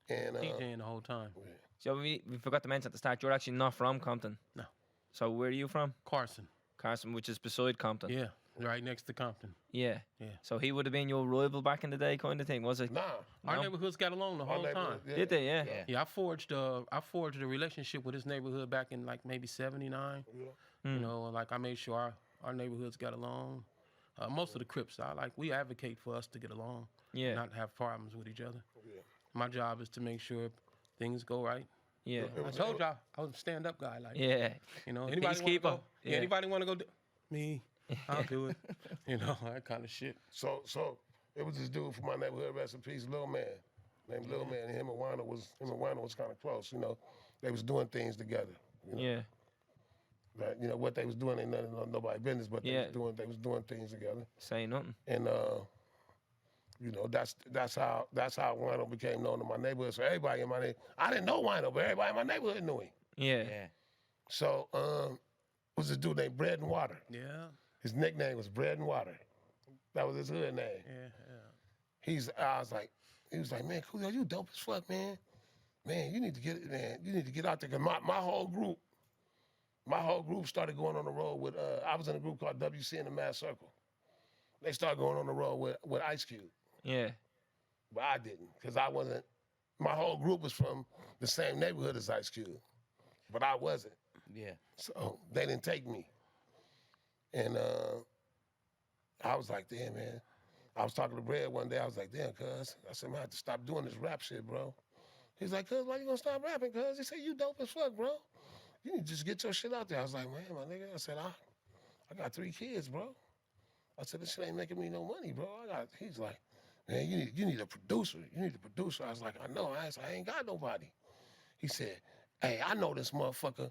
And DJing the whole time. So we forgot to mention at the start, you're actually not from Compton. No. So where are you from? Carson. Carson, which is beside Compton. Yeah, right next to Compton. Yeah. Yeah. So he would have been your rival back in the day, kind of thing, was it? nah. Our No? neighborhoods got along the whole time. Yeah. Did they? Yeah. Yeah, I forged a relationship with his neighborhood back in like maybe '79. You know, like I made sure our neighborhoods got along. Most of the Crips, we advocate for us to get along, Yeah. not have problems with each other. Yeah. My job is to make sure things go right. Yeah. I told y'all I was a stand-up guy. Like, Yeah. you know, The anybody want to peacekeeper. go? Yeah. Anybody want to go? Me, I'll do it. You know, that kind of shit. So it was this dude from my neighborhood, rest in peace, Lil Man, named Lil Man. And him and Wino was kind of close. You know, they was doing things together. You know? Yeah. Right? You know what they was doing ain't nobody business, but they was doing things together. Say nothing. And you know, that's how Wino became known in my neighborhood. So everybody in my neighborhood, I didn't know Wino, but everybody in my neighborhood knew him. Yeah. Yeah. So was this dude named Bread and Water. Yeah, His nickname was Bread and Water. That was his hood name. yeah. He was like, man, Coolio, you dope as fuck, man. Man, you need to get out there. Cause my whole group started going on the road with, I was in a group called WC in the Mad Circle. They started going on the road with Ice Cube. Yeah. But I didn't, because I wasn't, my whole group was from the same neighborhood as Ice Cube. But I wasn't. Yeah. So they didn't take me. And I was like, damn, man. I was talking to Bread one day. I was like, damn, cuz. I said, man, I have to stop doing this rap shit, bro. He's like, cuz, why you gonna stop rapping, cuz? He said, you dope as fuck, bro. You need to just get your shit out there. I was like, man, my nigga. I said, I got 3 kids, bro. I said, this shit ain't making me no money, bro. He's like, man, you need a producer. You need a producer. I was like, I know. I ain't got nobody. He said, hey, I know this motherfucker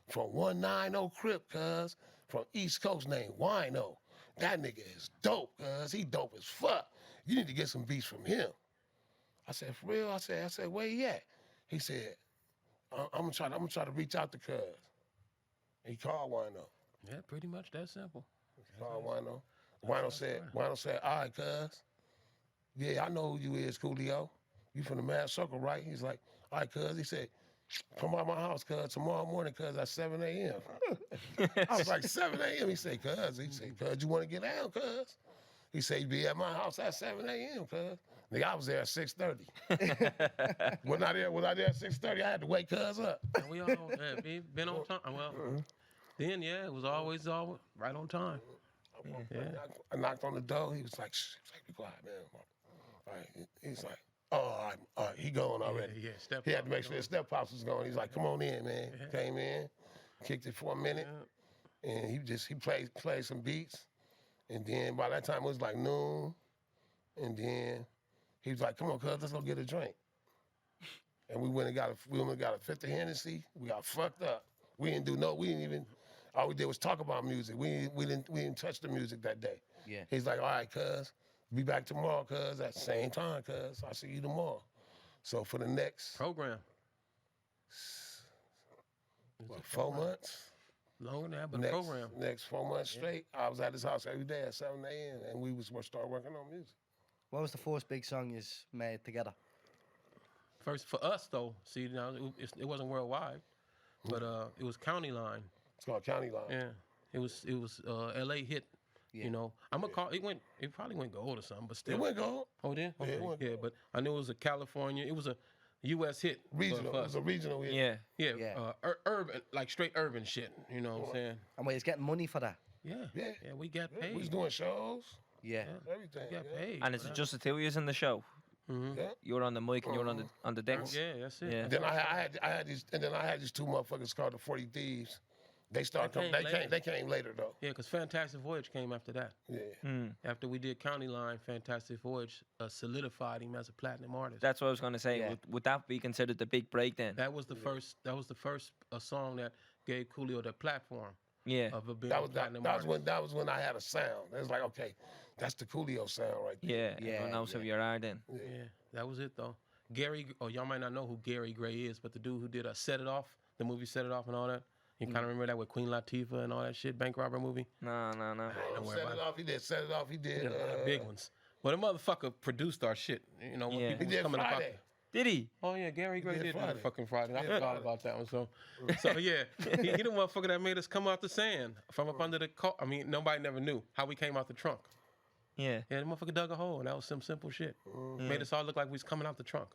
from 190 Crip, cuz, from East Coast named Wino. That nigga is dope, cuz. He dope as fuck. You need to get some beats from him. I said, for real? I said, where he at? He said, I'm gonna try to reach out to cuz. He called Wino. Yeah, pretty much that simple. He called Wino. Wino said, all right, cuz. Yeah, I know who you is, Coolio. You from the Mad Circle, right? He's like, all right, cuz. He said, come by my house, cuz, tomorrow morning, cuz, at 7 a.m. I was like, 7 a.m.? He said, cuz, you want to get down, cuz? He said, you be at my house at 7 a.m., cuz. Nigga, I was there at 6:30. When I there at 6:30, I had to wake cuz up. And we all been on time. Well, then, yeah, it was always right on time. I knocked on the door. He was like, shh. He was like, be quiet, man. All right. He's like, oh, all right. He gone already. Yeah, Step He had to Pops make sure his Step Pops was gone. He's like, come on in, man. Came in, kicked it for a minute, and he played some beats. And then by that time it was like noon. And then he was like, come on, cuz, let's go get a drink. And we went and got a 50 Hennessy. We got fucked up. We didn't even, all we did was talk about music. We didn't touch the music that day. Yeah. He's like, all right, cuz, be back tomorrow, cuz, at the same time, cuz. I'll see you tomorrow. So for the next, Program. 4 months? Longer than that, but program. Next 4 months straight, I was at his house every day at 7 a.m. and we start working on music. What was the first big song you made together? First for us though, see now it wasn't worldwide, but it was County Line. It's called County Line. Yeah, it was L.A. hit. Yeah. You know, I'm gonna call it probably went gold or something, but still. It went gold. Oh, it did? Yeah, it went yeah, but I knew it was a California. It was a U.S. hit. Regional. for It us. was a regional hit. Yeah. Yeah, Yeah. Urban, like straight urban shit. You know what I'm saying? And we was getting money for that. Yeah, Yeah. we got paid. We was doing shows, Yeah. everything. We got yeah. paid. And it's just the two of yous in the show. Yeah. You're on the mic and you're on the decks. Yeah, that's it. Yeah. Then I had these two motherfuckers called the 40 Thieves. They started They coming. came later. They came later though. Yeah, because Fantastic Voyage came after that. Yeah. After we did County Line, Fantastic Voyage solidified him as a platinum artist. That's what I was going to say. Yeah. Would that be considered the big break then? That was the first. That was the first song that gave Coolio the platform Yeah. of a big That was platinum that was artist. when I had a sound. It was like, okay, that's the Coolio sound right there. Yeah. Yeah, Everyone knows who you are then. Yeah, that was it though. Gary, y'all might not know who Gary Gray is, but the dude who did Set It Off, the movie Set It Off and all that. You kind of remember that with Queen Latifah and all that shit, bank robber movie. No. Don't worry Set about it it. off. He did. Set it off. He He did. did a lot of big ones. Well, the motherfucker produced our shit. You know, when Yeah. people He was did coming Friday. up. Did he? Oh yeah, Gary Gray did did Friday. fucking Friday. I Yeah, forgot Friday. about that one. So yeah, he the motherfucker that made us come out the sand from up under the car. I mean, nobody never knew how we came out the trunk. Yeah. Yeah, the motherfucker dug a hole, and that was some simple shit. Made us all look like we was coming out the trunk.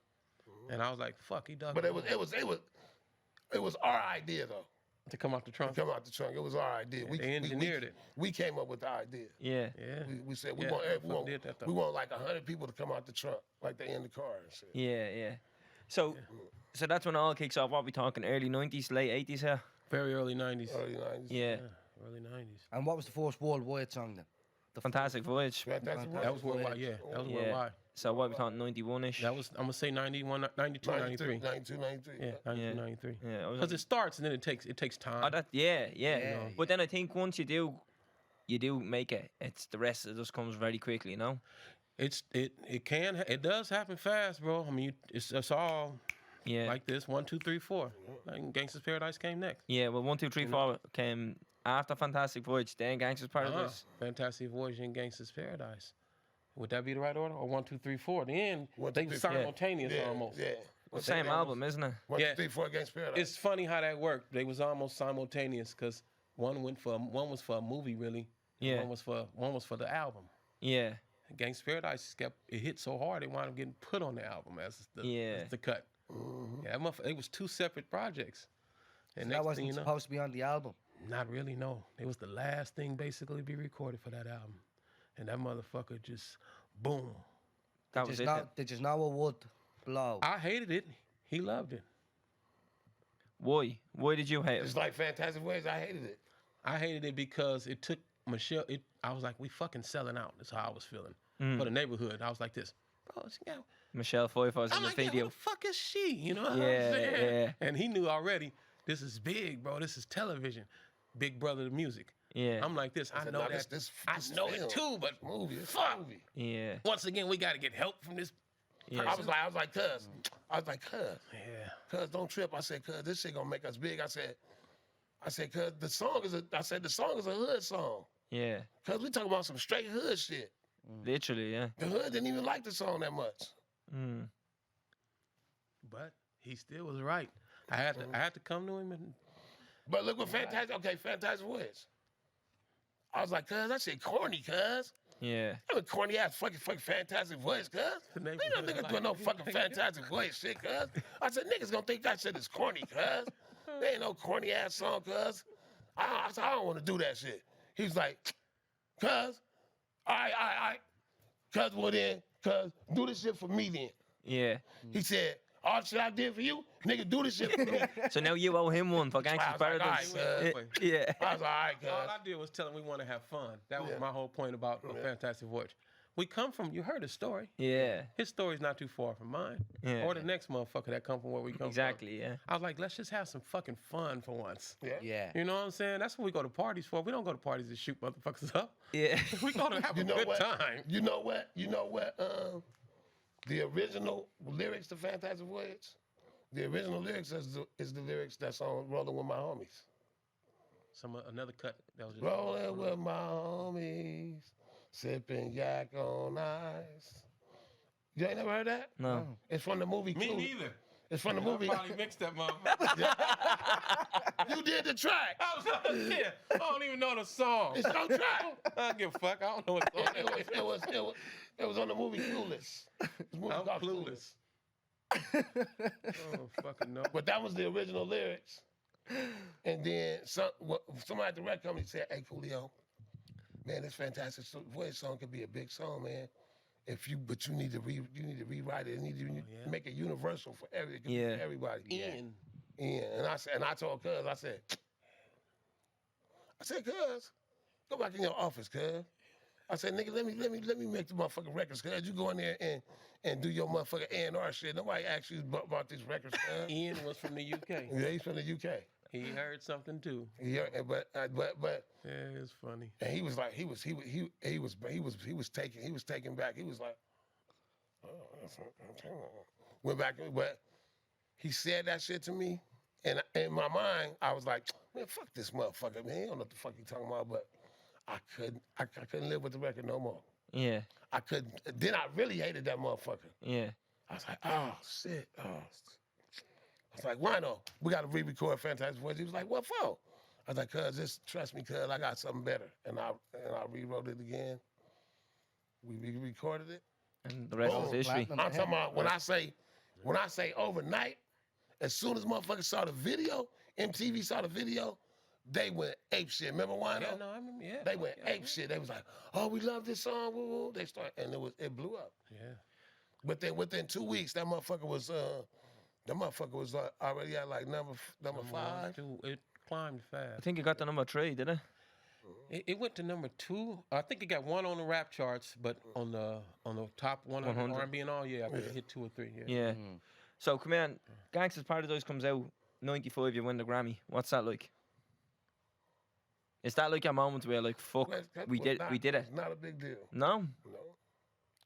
And I was like, fuck, he dug. But a it was hole our idea though. to come out the trunk. Come out the trunk. It was our idea. They engineered it. We came up with the idea. Yeah. Yeah. We said we Yeah, motherfucker did that, though. we want like 100 people to come out the trunk, like they in the car and shit. Yeah. So that's when it all kicks off. What we talking? Early 90s, late 80s here? Very early 90s. Early 90s. Yeah. Early 90s. And what was the first worldwide song then? Fantastic Voyage. Fantastic That was worldwide, yeah. That was Yeah. worldwide. So what we talking? 91ish. That was, I'm going to say 91, 92, 93. 92, 93. Yeah, 92, 93. Yeah. Because it starts and then it takes time. Oh, that yeah. Yeah. But then I think once you do make it, it's the rest of it just comes very quickly, you know. It does happen fast, bro. I mean, it's all Yeah. like this. 1, 2, 3, 4. Like Gangsta's Paradise came next. Yeah. Well, 1, 2, 3, 4 came after Fantastic Voyage. Then Gangsta's Paradise. Fantastic Voyage and Gangsta's Paradise. Would that be the right order? Or 1, 2, 3, 4? Then 1, 2, they 3, were 4. simultaneous Yeah, almost. yeah. Well, same album, isn't it? 1, Yeah. 2, 3, 4 against Paradise. It's funny how that worked. They was almost simultaneous because one was for a movie really. and Yeah. One was for the album. Yeah. Gangsta's Paradise it hit so hard it wound up getting put on the album as the cut. Yeah, it was two separate projects. And So next that thing wasn't you know, supposed to be on the album. not really, no. It was the last thing basically to be recorded for that album. And that motherfucker just, boom. That was it. then. Did you know it would blow? I hated it. He loved it. Why? Why did you hate It's it? like Fantastic Ways. I hated it. I hated it because it took Michelle, I was like, we fucking selling out. That's how I was feeling. For the neighborhood, I was like this. Bro, Michelle Pfeiffer was in I'm the like, yeah, video. who the fuck is she? You know what Yeah, I'm saying? yeah. And he knew already, this is big, bro. This is television. Big brother to music. Yeah. I'm like this. I said, know "No, that. this I know film, it too, but movie. It's a fuck. movie. Yeah. Once again, we got to get help from this. Yeah. I was like, cuz. Yeah. Cuz, don't trip. I said, cuz, this shit gonna make us big. I said, cuz, the song is a hood song. Yeah. Cuz we talking about some straight hood shit. Literally, yeah. The hood didn't even like the song that much. Mm. But he still was right. I had to come to him and But look what Fantastic Ways. I was like, cuz, that shit corny, cuz. Yeah. That was corny ass fucking Fantastic Voice, cuz. Ain't no niggas doing no fucking Fantastic Voice shit, cuz. I said, niggas gonna think that shit is corny, cuz. There ain't no corny ass song, cuz. I said, I don't wanna do that shit. He was like, Cuz, all right. Cuz, well then, do this shit for me then. Yeah. He said, all the shit I did for you, nigga, do this shit for me. So now you owe him one for I Gangsta's was like, all right, Paradise. man. Yeah. I was like, all right, cuz. All I did was tell him we want to have fun. That was Yeah. my whole point about a Fantastic Voyage. We come from, you heard his story. Yeah. His story's not too far from mine. Yeah. Or the next motherfucker that come from where we come from. Exactly, yeah. I was like, let's just have some fucking fun for once. Yeah. Yeah. You know what I'm saying? That's what we go to parties for. We don't go to parties to shoot motherfuckers up. Yeah. We go to have You a know good what? time. You know what? The original lyrics to Fantastic Voyage, the original lyrics is the lyrics that's on Rolling With My Homies. Another cut that was just Rolling with my homies, sipping yak on ice. You ain't never heard that? No. It's from the movie. Me Coolio. neither. It's from the I movie. probably mixed that motherfucker. You did the track. I was like, yeah, I don't even know the song. It's no track. I don't give a fuck. I don't know what song it was. It was on the movie Clueless. It was a movie I'm called clueless. I don't fucking know. But that was the original lyrics. And then somebody at the record company said, "Hey, Coolio, man, this Fantastic Voyage song could be a big song, man. But you need to rewrite it. You need to make it universal for everybody." Ian. And I told Cuz, I said, Cuz, go back in your office, Cuz. I said, nigga, let me make the motherfucking records, Cuz. You go in there and do your motherfucking A&R shit. Nobody actually bought these records, Cuz. Ian was from the UK. Yeah, he's from the UK. He heard something too. Yeah, but Yeah, it's funny. and he was like he was taken back. He was like, went back, but he said that shit to me, and in my mind I was like, man, fuck this motherfucker, man. He don't know what the fuck he talking about. But I couldn't live with the record no more. Yeah. I couldn't. Then I really hated that motherfucker. Yeah. I was like, oh shit. I was like, Wino, we got to re-record Fantastic Voyage. He was like, what for? I was like, cuz, just trust me, cuz, I got something better. And I rewrote it again. We re-recorded it. And the rest is Boom. history. I'm talking about when I say overnight, as soon as motherfuckers saw the video, MTV saw the video, they went ape shit. Remember Wino? Yeah, no, I remember. Yeah, They went ape shit. They was like, oh, we love this song. Woo, woo. They started, and it blew up. Yeah. But then within 2 weeks, that motherfucker was already at like number 5. Dude, it climbed I fast. think it got to number 3, did it? It went to number 2. I think it got 1 on the rap charts, but on the top 100 100. R&B and all, yeah, I think it hit 2 or 3. Yeah. Yeah. So come on, Gangsta's Paradise comes out 95. You win the Grammy. What's that like? Is that like a moment where like fuck, we did it? It's not a big deal. No. No,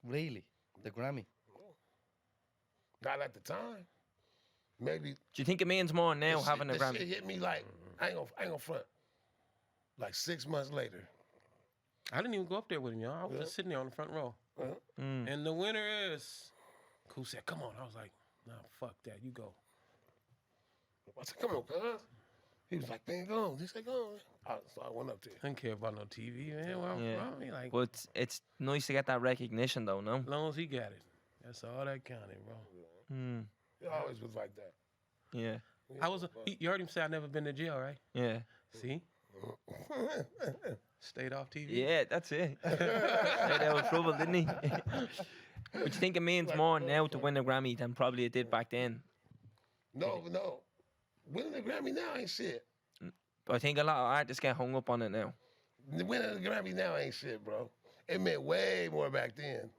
Really? The Grammy? not at the time. Maybe Do you think it means more now the having a shit, the shit Grammy? hit me like I ain't gonna front. Like 6 months later. I didn't even go up there with him, y'all. I was just sitting there on the front row. And the winner is. Cool said, come on. I was like, nah, fuck that. You go. I said, come on, cuz. He was like, man, go on. He said, go on. So I went up there. I didn't care about no TV, man. Well, Yeah. I mean, like, But it's nice to get that recognition though, no? as long as he got it. That's all that counted, bro. It always was like that. Yeah. I was. You heard him say I never been to jail, right? Yeah. See? Stayed off TV. Yeah, that's it. Stayed out of trouble, didn't he? But you think it means more now to win a Grammy than probably it did back then? No. Winning the Grammy now ain't shit. But I think a lot of artists get hung up on it now. Winning the Grammy now ain't shit, bro. It meant way more back then.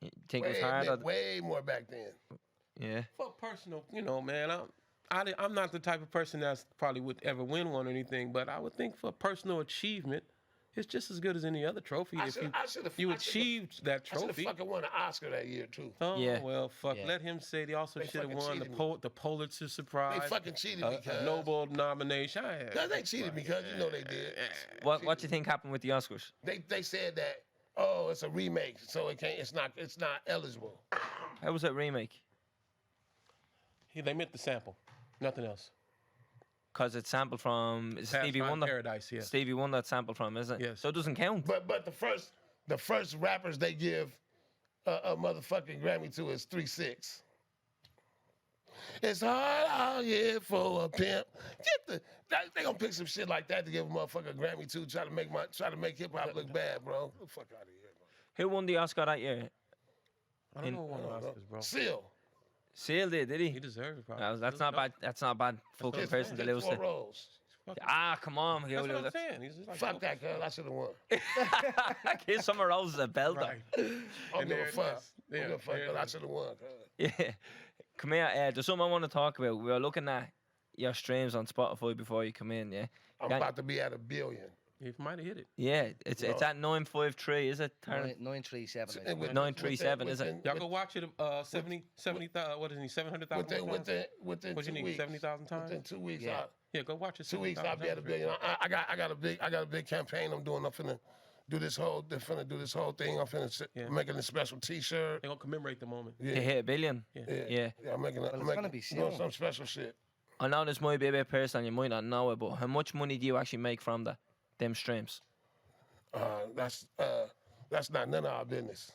You think it was It harder? meant way more back then. Yeah. For personal, man, I'm not the type of person that's probably would ever win one or anything, but I would think for personal achievement, it's just as good as any other trophy. If you achieved that I should have trophy. fucking won an Oscar that year, too. Oh, Yeah. well, fuck. Yeah. Let him say they also They should have fucking won cheated the Pulitzer Prize. They fucking cheated me, a cuz. Nobel nomination. Cuz they cheated me, cuz you know they did. What do you think happened with the Oscars? They said that, oh, it's a remake, so it's not eligible. How was that remake? They meant the sample, nothing else. Because it's sampled from Past Stevie Time Wonder. Paradise, yeah. Stevie Wonder it's sampled from, isn't it? Yes. So it doesn't count. But the first rappers they give a motherfucking Grammy to is 3-6. It's hard out here for a pimp. they gonna pick some shit like that to give a motherfucker a Grammy too. Try to make hip hop look bad, bro. Get the fuck out of here, bro. Who won the Oscar that year? I don't know who won the Oscars, bro. Seal. Seal did He he? deserved it, probably. That's not bad. That's not a bad fucking what person to I'm lose 4 to. roles. Ah, come on, That's what Coolio. I'm saying. He's just like, Fuck that, cuz. I should have won. Give Summer Rose a belt. Right. I don't give there a it fuck. is. I don't give a fuck, there cuz it I is. should have won, cuz. Yeah. Come here. There's something I want to talk about. We were looking at your streams on Spotify before you come in. Yeah. I'm about to be at 1 billion. He might have hit it. Yeah. It's at 953. Is it? 937. And with- 937, is it? within- Y'all go watch it. 70,000. What is he? 700,000. Within What you 2 need? weeks. 70,000 times. Within 2 weeks, Yeah. Yeah, go watch it. 2 weeks, I'll be at 1 billion. I got a big campaign I'm doing. I'm finna do this whole thing. I'm finna making a special T-shirt. They're gonna commemorate the moment. You hit 1 billion. Yeah. I'm making. it's gonna be doing soon. some special shit. I know this might be a bit personal. You might not know it, but how much money do you actually make from them streams? That's not none of our business.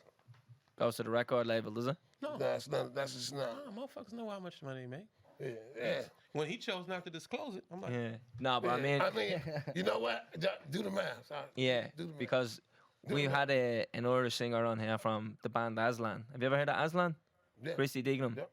Goes to the record label, does it? No, That's just not. motherfuckers know how much money they make. Yeah. When he chose not to disclose it, I'm like, Yeah. No, but I mean, you know what? Do the math. yeah, Do the math. because we had an Irish singer on here from the band Aslan. Have you ever heard of Aslan? Yeah. Christy Dignam. Yep.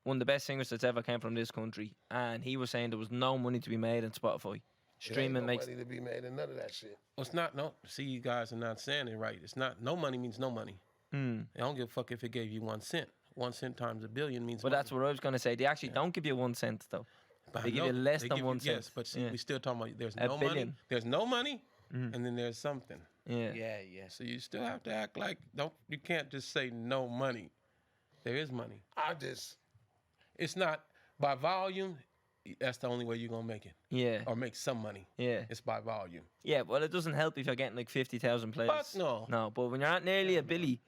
One of the best singers that's ever came from this country. And he was saying there was no money to be made in Spotify. Streaming There ain't no makes... money to be made and none of that shit. well, it's not no. See, you guys are not saying it right. It's not. No money means no money. I don't give a fuck if it gave you 1 cent. 1 cent times 1 billion means. But money. that's what I was going to say. They actually don't give you 1 cent, though. But They I give you know, less they than give 1 you- cent. Yes, but see, Yeah. we still talking about there's A no money. billion. There's no money, and then there's something. Yeah. Yeah. So you still have to act like you can't just say no money. There is money. It's not by volume. That's the only way you're gonna make it Yeah. or make some money. Yeah. It's by volume. Yeah, well, it doesn't help if you're getting like 50,000 plays. But no. No, but when you're at nearly a billy,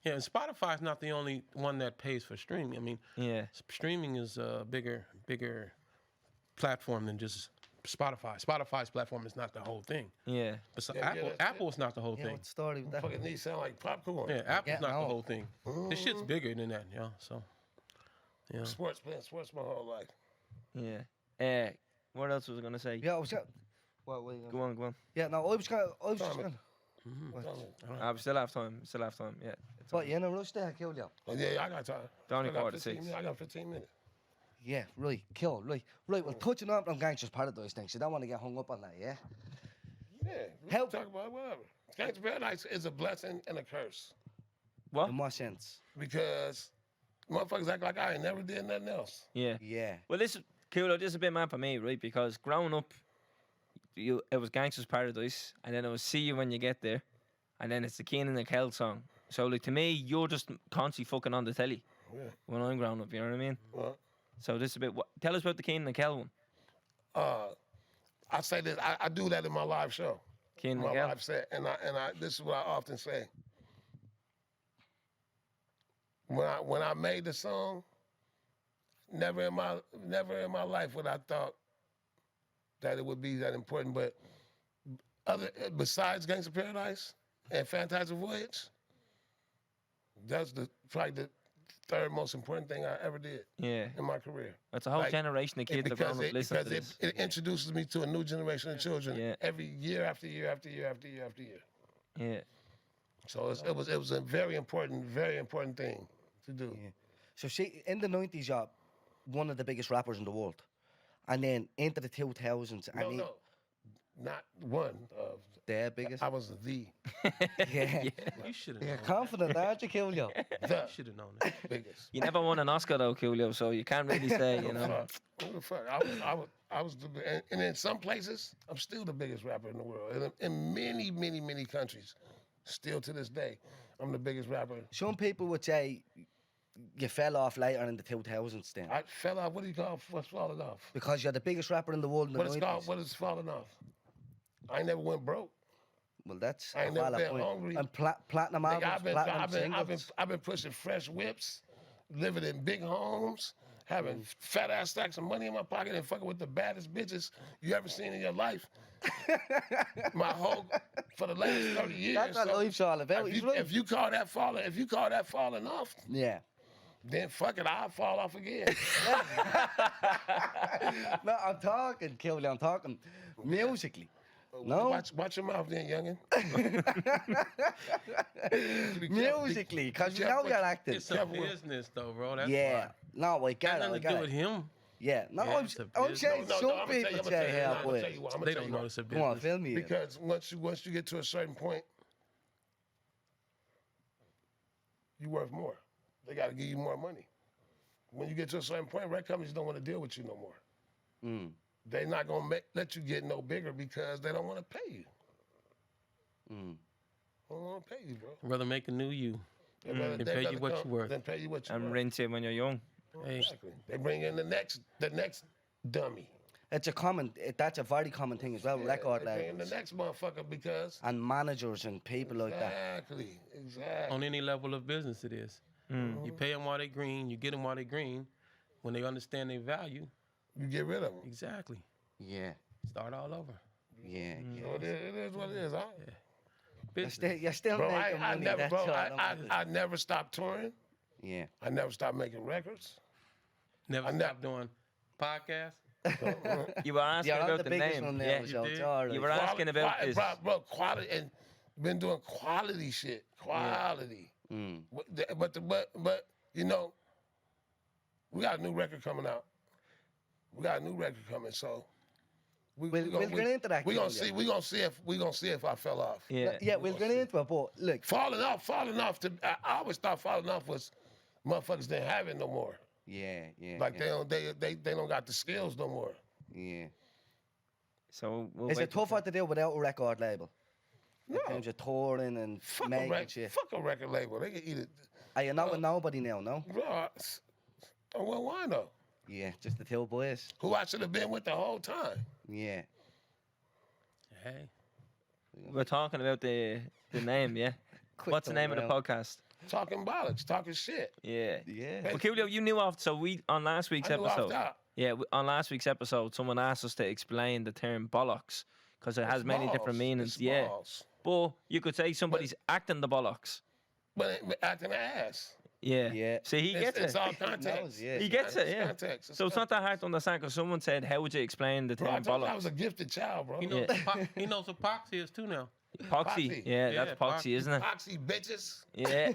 Yeah, and Spotify's not the only one that pays for streaming. I mean, yeah. streaming is a bigger platform than just Spotify. Spotify's platform is not the whole thing. Yeah. But so Yeah, that's Apple's not the whole Yeah, thing. what story with that? Fucking these sound like popcorn. Yeah, Apple's not no. the whole thing. This shit's bigger than that, yo. So, yeah. Sports, playing sports my whole life. Yeah. What else was I going to say? Yeah, I was gonna. Well, Go on. yeah, no, I was just Tommy. gonna. We still have time. Yeah. It's But you in a rush there, Coolio? Oh, yeah, I got time. Only I got quarter 15 6. minutes. I got 15 minutes. Yeah, right, cool, right. Right, well, touching on Gangsta's Paradise things, you don't want to get hung up on that, yeah? Yeah, we can Help. talk about it, whatever. Gangsta Paradise is a blessing and a curse What? In what sense? because motherfuckers act like I ain't never did nothing else. Yeah. Yeah. Well, this is cool. This is a bit mad for me, right? Because growing up, it was Gangsta's Paradise, and then it was See You When You Get There, and then it's the Keenan and Kel song. So, like, to me, you're just constantly fucking on the telly Yeah. when I'm growing up, you know what I mean? Well, So this is a bit... Tell us about the Keenan and Kel one. I say this. I do that in my live show. Keenan My and Kel. live set, and I this is what I often say. When I made the song, never in my life would I thought that it would be that important. But besides Gangsta Paradise and Fantastic Voyage, that's probably the third most important thing I ever did Yeah. in my career. That's a whole Like, generation of kids that because grown up listening to this. it introduces me to a new generation of children Yeah. every year after year after year after year after year. Yeah. So it was a very important thing to do. Yeah. So see, in the 90s, you're one of the biggest rappers in the world. And then into the 2000s, No, not one of. their biggest. I was the Yeah. You should have You're known. confident, aren't you, Coolio? the You should have known that. biggest. You never won an Oscar though, Coolio, so you can't really say, you know. Who the fuck? I was and in some places, I'm still the biggest rapper in the world. And in many countries, still to this day, I'm the biggest rapper. Some people would say you fell off later in the 2000s then. I fell off. What do you call what's falling off? Because you're the biggest rapper in the world in the What is 90s. called? What is falling off? I ain't never went broke. Well, that's I ain't a never valid been point. hungry. And platinum Nigga, albums, platinum singles. I've been pushing fresh whips, living in big homes, having fat ass stacks of money in my pocket, and fucking with the baddest bitches you ever seen in your life. For the last 30 years. That's what So life's all about. He's right. if you call that falling off, Yeah. then fuck it, I'll fall off again. No, I'm talking, Coolio. I'm talking musically. No, Watch your mouth then, youngin. musically, because you know careful you're what- acting. It's a Careful. business, though, bro. That's Yeah. why. No, I get Got it. I nothing to get do it. with him. Yeah. No, Yeah, I'm it's a saying business. some I'ma people tell say you, help I'ma with. tell you why. I'ma They tell don't you know why. it's a Come on, business. film me. Because once you get to a certain point, you worth more. They got to give you more money. When you get to a certain point, record companies don't want to deal with you no more. They're not gonna let you get no bigger because they don't want to pay you. They don't want to pay you, bro. Rather make a new you. They rather- And they pay you rather what come you worth. than pay you what you And worth. rinse it when you're young. Hey, Exactly. They bring in the next dummy. It's a common. That's a very common thing as well. Yeah, Record they bring in the labels next motherfucker because and managers and people like that. exactly. on any level of business, it is. You pay them while they green. You get them while they green. When they understand their value, You get rid of them. exactly. Yeah. Start all over. Yeah. So it is what it is. Business. You're still Bro, making I money. never, That's bro, all I'm I never stopped touring. Yeah. I never stopped making records. Never I ne- stop doing podcasts. You were asking You're on about the the biggest name. one now, Yeah. so did. it's all right. You were asking about this. Bro, quality, and been doing quality shit. Quality. But you know, we got a new record coming out. So We'll get into that, We gonna Coolio. see if I fell off. Yeah. Yeah, we'll get into it, but look, Falling off. I always thought falling off was motherfuckers didn't have it no more. yeah. Like yeah, they don't got the skills no more. yeah. So we'll Is wait it tougher to do without a record label? No. In terms of touring and Fuck making shit. fuck a record label. They can eat it. Are you not with nobody now, no? Bro, well, why no? Yeah, just the two boys. Who I should have been with the whole time. Yeah. Hey, We're talking about the name, yeah. Quick What's the name of the turnaround. podcast? Talking bollox, talking shit. Yeah. Yeah. Well, Coolio, you knew off. So we on last week's I knew off episode. top. Yeah, on last week's episode, someone asked us to explain the term bollocks because it has many different Balls. meanings. It's Yeah. balls. But you could say somebody's acting the bollocks. But acting ass. Yeah. Yeah. See, he gets It's it. all context. knows, yeah. He gets it, yeah. Context. So it's not that hard to understand because someone said, how would you explain the Bro, I term told you I was bollocks? a gifted child, bro. he knows. Yeah. He knows what pox is too now. Poxy. Poxy. Yeah, Yeah, that's poxy, isn't it? Oxy bitches. Yeah.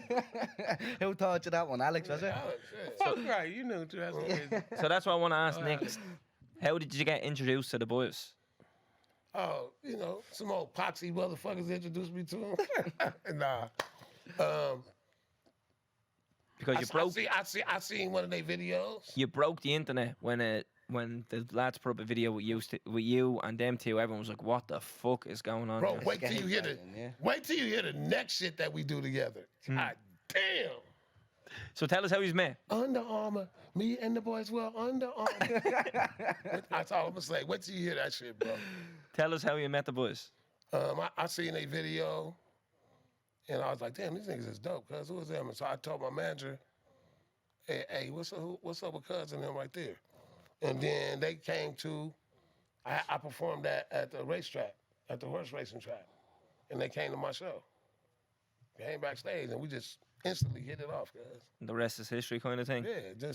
Who taught you that one? Alex, was it? Oh, shit. Fuck right, you knew too. That's crazy. So that's what I want to ask next. How did you get introduced to the boys? Oh, you know, some old poxy motherfuckers introduced me to him. Nah. Because you broke I seen one of their videos. you broke the internet when the lads put up a video with you and them two. Everyone was like, "What the fuck is going on?" Bro, here?" wait till you hear the Yeah. wait till you hear the next shit that we do together. God damn. So tell us how he's met. Under Armour. Me and the boys were Under Armour. That's all I'm gonna say. Wait till you hear that shit, bro. Tell us how you met the boys. I seen a video, and I was like, damn, these niggas is dope, cuz who was them? And so I told my manager, hey, what's up with cuz and them right there? And then they came to, I performed at the racetrack, at the horse racing track, and they came to my show. Came backstage, and we just instantly hit it off, cuz. The rest is history, kind of thing. Yeah,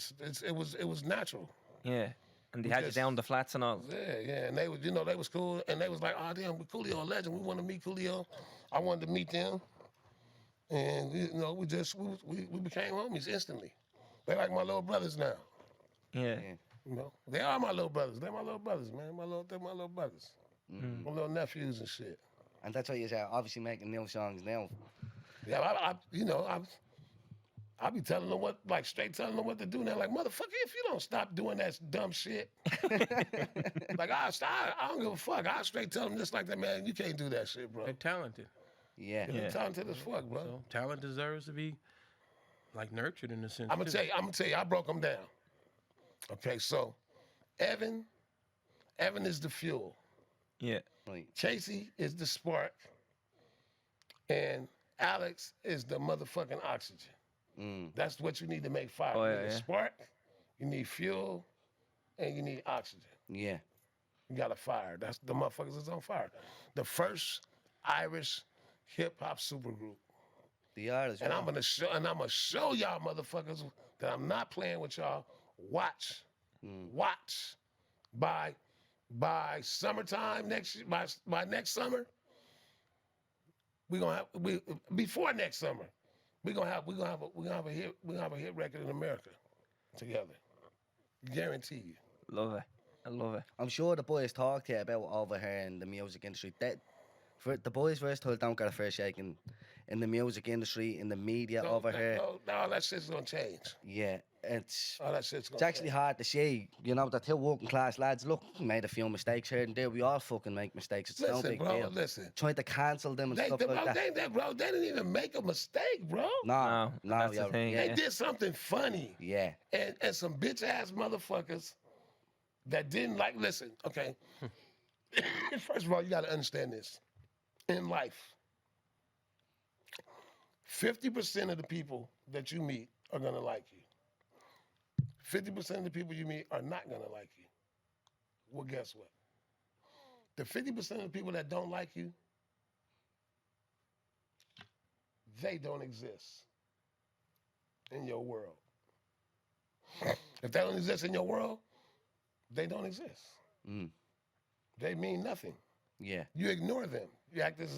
it was natural. Yeah. And they had you just- down the flats and all. Yeah, and they was, they was cool, and they was like, oh damn, Coolio a legend. We want to meet Coolio. I wanted to meet them, and we became homies instantly. They like my little brothers now. Yeah. They are my little brothers. They're my little brothers, man. They're my little brothers. My little nephews and shit. And that's why you're obviously making new songs now. Yeah, I be telling them straight telling them what to do now. Like, motherfucker, if you don't stop doing that dumb shit, like, I don't give a fuck. I straight tell them just like that, man, you can't do that shit, bro. They're talented. Yeah. They're talented as fuck, bro. So talent deserves to be like nurtured in a sense. I'm gonna too. tell you, I broke them down. Okay, so Evan is the fuel. Yeah. Right. Casey is the spark. And Alex is the motherfucking oxygen. That's what you need to make fire. Oh, you yeah, need a yeah. spark, you need fuel, and you need oxygen. Yeah. You got a fire. That's the motherfuckers is on fire. The first Irish hip hop supergroup. The artist. And I'm gonna show y'all motherfuckers that I'm not playing with y'all. Watch. Watch. By summertime next year, by next summer, before next summer, we're gonna have a hit record in America together. Guarantee you. Love it. I love it. I'm sure the boys talk to you about over here in the music industry. For the boys versatile don't get a fair shake in the music industry, in the media over here. No, all that shit's gonna change. Yeah, it's All that shit's gonna it's actually hard to see. You know, the two working class lads, look, made a few mistakes here and there. We all fucking make mistakes. It's no Listen, big bro, deal. listen. Trying to cancel them and They, stuff they, like bro, that. they didn't even make a mistake, bro. No, that's the thing. They did something funny. Yeah. And some bitch ass motherfuckers that didn't like. Listen, okay. First of all, you got to understand this. In life, 50% of the people that you meet are gonna like you. 50% of the people you meet are not gonna like you. Well, guess what? The 50% of the people that don't like you, they don't exist in your world. If they don't exist in your world, they don't exist. They mean nothing. Yeah. You ignore them. You act as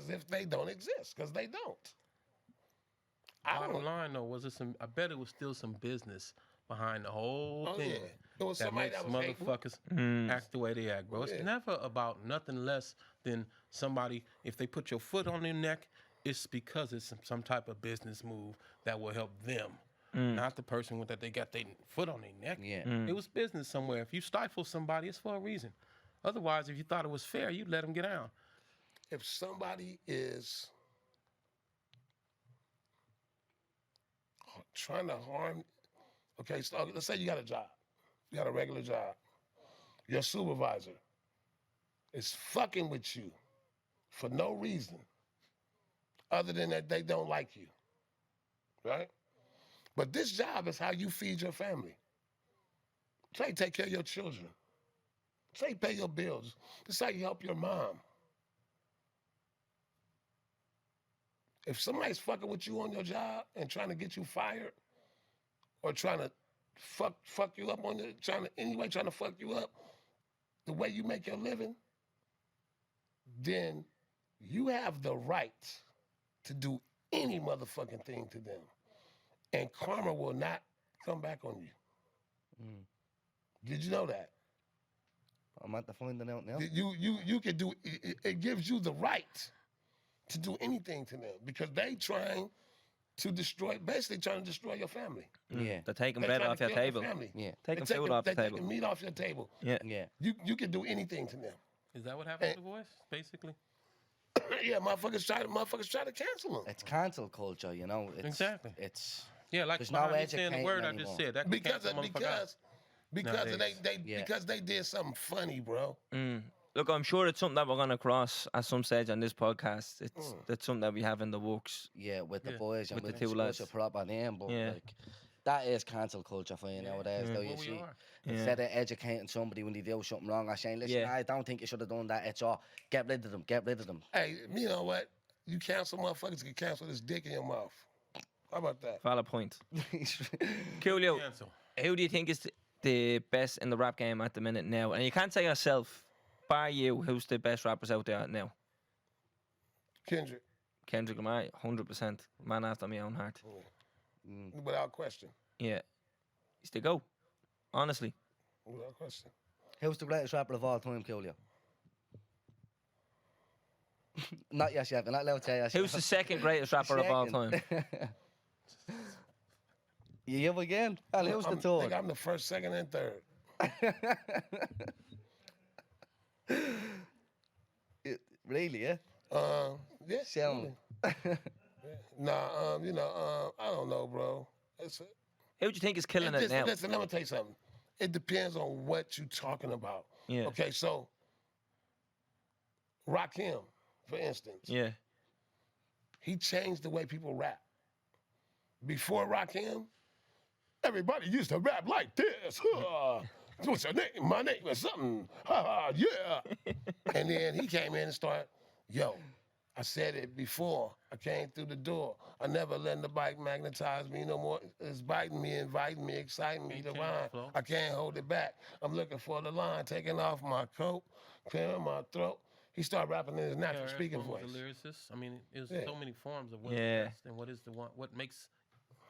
if they don't exist, because they don't. Bottom line though, was it some? I bet it was still some business behind the whole thing. Yeah. It was That somebody makes that was hateful. motherfuckers act the way they act, bro. Yeah. It's never about nothing less than somebody. If they put your foot on their neck, it's because it's some type of business move that will help them, not the person with that they got their foot on their neck. Yeah. It was business somewhere. If you stifle somebody, it's for a reason. Otherwise, if you thought it was fair, you'd let them get down. If somebody is trying to harm, okay, so let's say you got a job. You got a regular job. Your supervisor is fucking with you for no reason other than that they don't like you, right? But this job is how you feed your family. It's how you take care of your children. It's how you pay your bills. It's how you help your mom. If somebody's fucking with you on your job and trying to get you fired, or trying to fuck you up trying to fuck you up, the way you make your living, then you have the right to do any motherfucking thing to them, and karma will not come back on you. Did you know that? I'm at the finding out now. You can do it gives you the right to do anything to them, because they trying to destroy your family. Yeah. They're taking They bread trying off to your kill table. family. Yeah. Taking They food off the table. taking meat off your table. Yeah. Yeah. You can do anything to them. Is that what happened to the voice, basically? Yeah, motherfuckers try to cancel them. It's cancel culture, you know. It's, Exactly. It's Yeah, like There's no behind me saying the educating word I anymore. just said. That can because cancel a motherfucker out. Nowadays. Yeah. because they did something funny, bro. Look, I'm sure it's something that we're going to cross at some stage on this podcast. It's something that we have in the works. yeah, with the Yeah. boys and With with the two lads. a proper name, but Yeah. like that is cancel culture for you nowadays, though. You What we see, are. instead of educating somebody when they do something wrong, or saying, "Listen, Yeah. I don't think you should have done that." It's all get rid of them, get rid of them. Hey, you know what? You cancel motherfuckers, can cancel this dick in your mouth. How about that? Valid point. Coolio, Cancel. who do you think is the best in the rap game at the minute now? And you can't say yourself, bar you, who's the best rappers out there now? Kendrick, Kendrick Lamar, 100%. Man after my own heart. without question. Yeah. He's the go. Honestly. Without question. Who's the greatest rapper of all time, Coolio? Not yes, chef. I'm not allowed to say yes. Who's the second greatest rapper of all time? You give again? And who's the I third? think I'm the first, second, and third. Really, yeah? Yeah. Sound. Nah, I don't know, bro. Who do you think is killing it now? Listen, let me tell you something. It depends on what you're talking about. Yeah. Okay, so Rakim, for instance, Yeah. he changed the way people rap. Before Rakim, everybody used to rap like this. What's your name? My name is something. Yeah. And then he came in and started, yo, I said it before. I came through the door. I never let the bike magnetize me no more. It's biting me, inviting me, exciting me Can't to change the rhyme. flow. I can't hold it back. I'm looking for the line, taking off my coat, clearing my throat. He started rapping in his natural KRS speaking One was voice. a lyricist. I mean, there's Yeah. so many forms of what's Yeah. the best and what is the one. What makes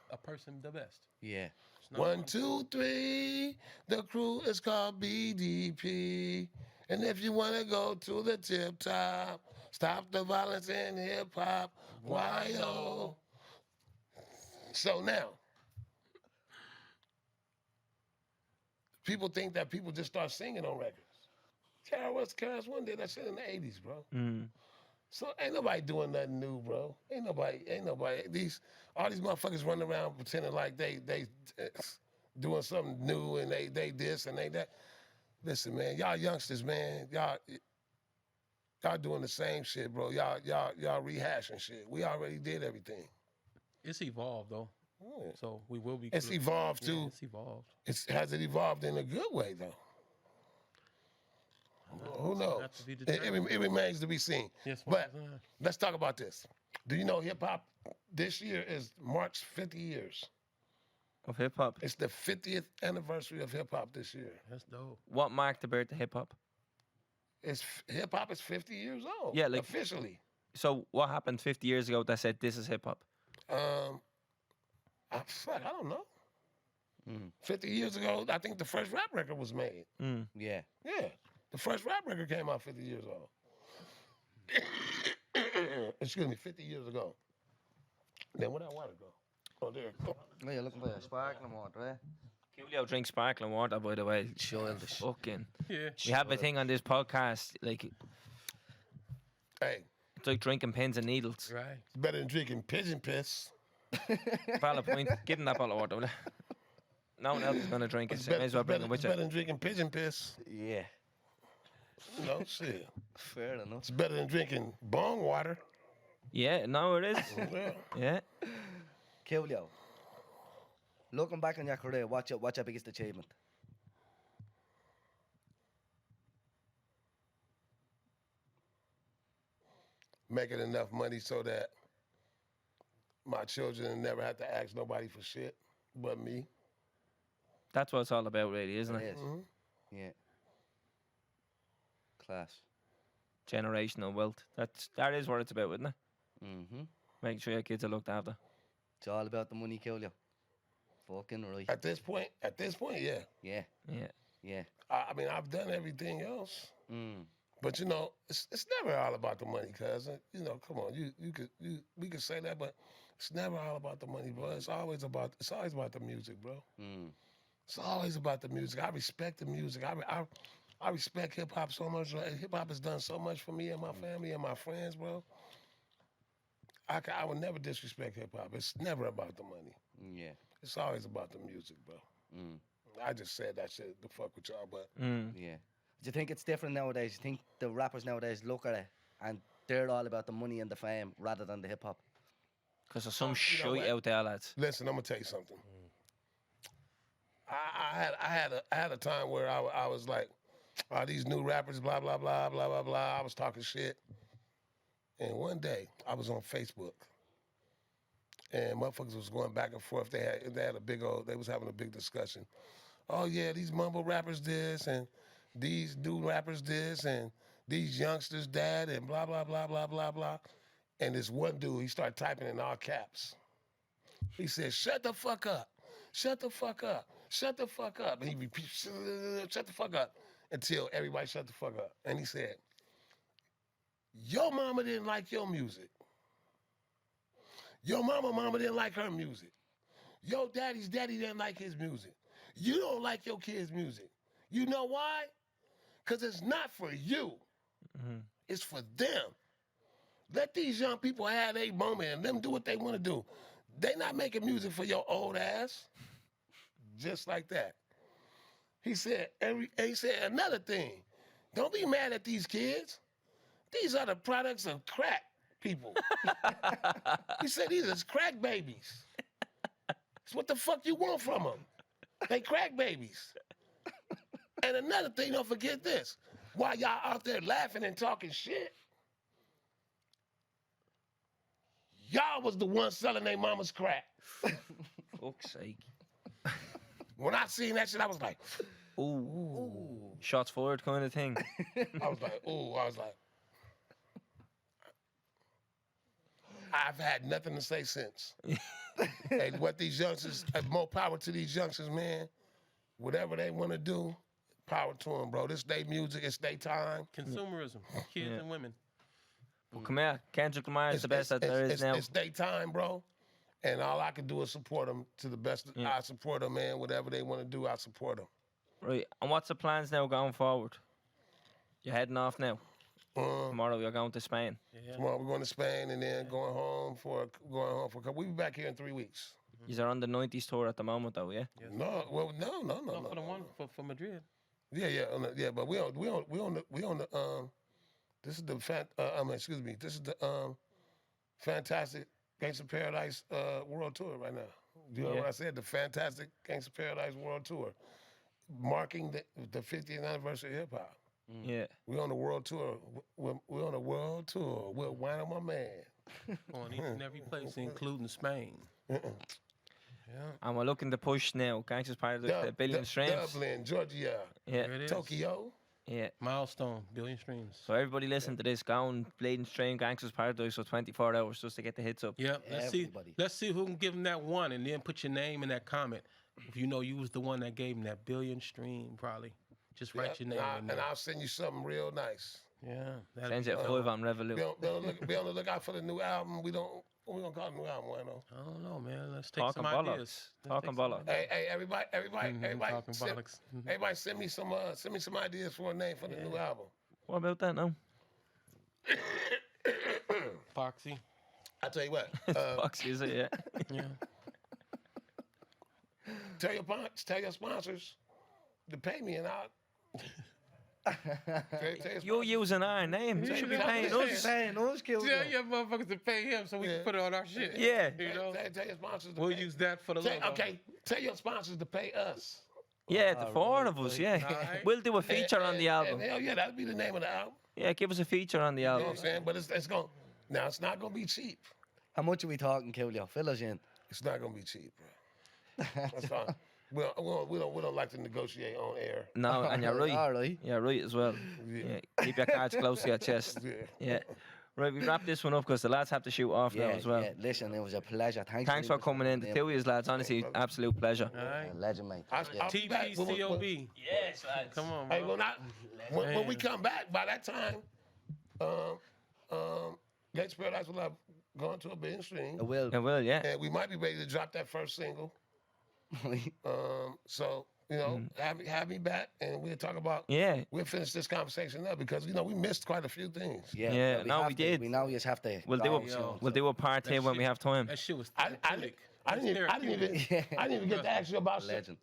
a person the best? Yeah. It's not 1, 2, 3. The crew is called BDP. And if you want to go to the tip top, stop the violence in hip hop. Why, So now, people think that people just start singing on records. KRS-One did that shit in the 80s, bro. So ain't nobody doing nothing new, bro. Ain't nobody. All these motherfuckers running around pretending like they doing something new and they this and they that. Listen, man, y'all youngsters, man, y'all doing the same shit, bro. Y'all rehashing shit. We already did everything. It's evolved though, Yeah. so we will be. It's evolved Yeah, too. it's evolved. Has it evolved in a good way though? Who knows? Have to be It determined. remains to be seen. Yes, But well, let's talk about this. Do you know hip hop this year is marks 50 years? Of hip hop. It's the 50th anniversary of hip hop this year. that's dope. What marked the birth of hip hop? Hip hop is 50 years old. Yeah, like- officially. So what happened 50 years ago that said this is hip hop? I don't know. 50 years ago, I think the first rap record was made. Yeah. Yeah, the first rap record came out 50 years old. Excuse me, 50 years ago. Then where that water go? Oh, there it go. Oh, you're looking for your sparkling water, eh? Coolio drinks sparkling water, by the way. Childish. Fucking. Yeah. We have a thing on this podcast, like, Hey, it's like drinking pins and needles. Right. it's better than drinking pigeon piss. Valid point. Give him that bottle of water, will you? No one else is going to drink it, It's so you may as well bring it it's with you. better than drinking pigeon piss. Yeah. You know, shit. Fair enough. It's better than drinking bong water. Yeah, no, it is. Yeah. Yeah. Coolio. Looking back on your career, what's your biggest achievement? Making enough money so that my children never have to ask nobody for shit but me. That's what it's all about, really, isn't It it? is. Yeah. Class. Generational wealth. That is what it's about, isn't it? Mm-hmm. Making sure your kids are looked after. It's all about the money, Coolio. Fucking right. At this point, yeah. Yeah. Yeah. Yeah. I mean, I've done everything else, but you know, it's never all about the money, cuz. You know, come on, we could say that, but it's never all about the money, bro. It's always about the music, bro. It's always about the music. I respect the music. I respect hip hop so much. Hip hop has done so much for me and my family and my friends, bro. I would never disrespect hip hop. It's never about the money. Yeah. It's always about the music, bro. I just said that shit to fuck with y'all, but Yeah. Do you think it's different nowadays? You think the rappers nowadays look at it and they're all about the money and the fame rather than the hip hop? Because there's some you know shit what? out there, lads. listen, I'm gonna tell you something. I had a time where I was like, oh, these new rappers, blah blah blah blah blah blah. I was talking shit, and one day I was on Facebook, and motherfuckers was going back and forth. They was having a big discussion. Oh yeah, these mumble rappers this, and these new rappers this, and these youngsters that, and blah blah blah blah blah blah. And this one dude, he started typing in all caps. He said, "Shut the fuck up, shut the fuck up, shut the fuck up." And he repeats, "Shut the fuck up," until everybody shut the fuck up. And he said, "Your mama didn't like your music. Your mama didn't like her music. Your daddy's daddy didn't like his music. You don't like your kids' music. You know why? Because it's not for you. It's for them. Let these young people have their moment and them do what they want to do. They not making music for your old ass." Just like that. He said another thing. Don't be mad at these kids. These are the products of crack people. He said these are crack babies. It's what the fuck you want from them. They crack babies. And another thing, don't forget this. While y'all out there laughing and talking shit, Y'all was the ones selling their mama's crack. Fuck's sake. When I seen that shit, I was like, Ooh. Shots fired kind of thing. I was like, I've had nothing to say since. And what these youngsters, more power to these youngsters, man. Whatever they want to do, power to them, bro. This they music, it's their time. Consumerism, kids and women. Well, come here. Kendrick Lamar is the best that there is now. It's their time, bro. And all I can do is support them to the best. I support them, man. Whatever they want to do, I support them. Right. And what's the plans now going forward? You're heading off now. Tomorrow you're going to Spain. Tomorrow we're going to Spain and then going home for a couple. We'll be back here in 3 weeks. You're on the 90s tour at the moment, though, yeah? No, well, no. For the one for Madrid. Yeah. But we on the this is the this is the Fantastic Gangsta Paradise World Tour right now. You know what I said? The Fantastic Gangsta Paradise World Tour, marking the 50th anniversary of hip hop. Yeah. We're on the world tour. We're on a world tour. We're Wino, my man. On each and every place, including Spain. Yeah. And we're looking to push now. Gangsta's Paradise, the billion streams. Dublin, Georgia. Yeah. There it is. Tokyo. Yeah. Milestone, billion streams. So everybody listen to this. Go and Bleeding Stream, Gangsta's Paradise for 24 hours just to get the hits up. Yeah, Everybody. let's see who can give them that one, and then put your name in that comment. If you know you was the one that gave them that billion stream, probably. Just write your name in there. And I'll send you something real nice. Yeah. Sends you 5 on Revolut. Be on the lookout for the new album. What we gonna call the new album, Wino? I don't know, man. Let's take Talking some Bollox. ideas. Talking Bollox. Hey, everybody, Talking Bollox. everybody, send me some ideas for a name for the new album. What about that now? Foxy. I tell you what. Foxy, is it? Yeah. Yeah. Tell your sponsors to pay me, and I'll. You're using our name. You should be paying us. Tell your motherfuckers to pay him so we can put it on our shit. Yeah. You know? Tell your sponsors to We'll pay. use that for the logo. Okay, tell your sponsors to pay us. Yeah, the 4 of us, yeah. Alright. We'll do a feature on the album. And hell yeah, that'd be the name of the album. Yeah, give us a feature on the You know album. what I'm saying? But it's not gonna be cheap. How much are we talking, Coolio? Fill us in. It's not gonna be cheap, bro. That's fine. We don't like to negotiate on air. No, and you're right. All right. Yeah, right as well. Yeah. Keep your cards close to your chest. Yeah. Right, we wrap this one up because the lads have to shoot off now as well. Yeah, listen, it was a pleasure. Thanks for coming in. The two of you lads, honestly, absolute pleasure. All right. Legend, mate. I'll be back TPCOB. Yes, lads. Come on, Hey, bro. when we come back, by that time, Gangsta Paradise will have gone to a billion stream, I will. I will, yeah. and we might be ready to drop that first single. So have me back, and we'll talk about. Yeah. We'll finish this conversation up because we missed quite a few things. Yeah, no, have we to. did. We now just have to. We'll do a part 2 when we have time. That shit was I didn't even get to ask you about shit. Legend.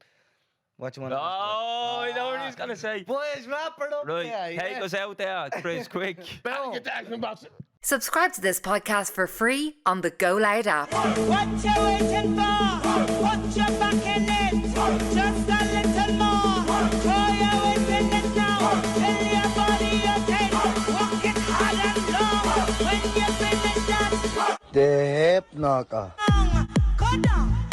What you want? Oh, I know what he's gonna say. Boys, wrap it up. Right, there, take us out there, Chris, quick. I didn't get to ask you about shit. Subscribe to this podcast for free on the Go Loud app. What you waiting for? Put your back in it. Just a little more. Throw your weight in it now. Tell your body you're dead. Walk it hard and long. When you finish that The hip knocker. song, go down.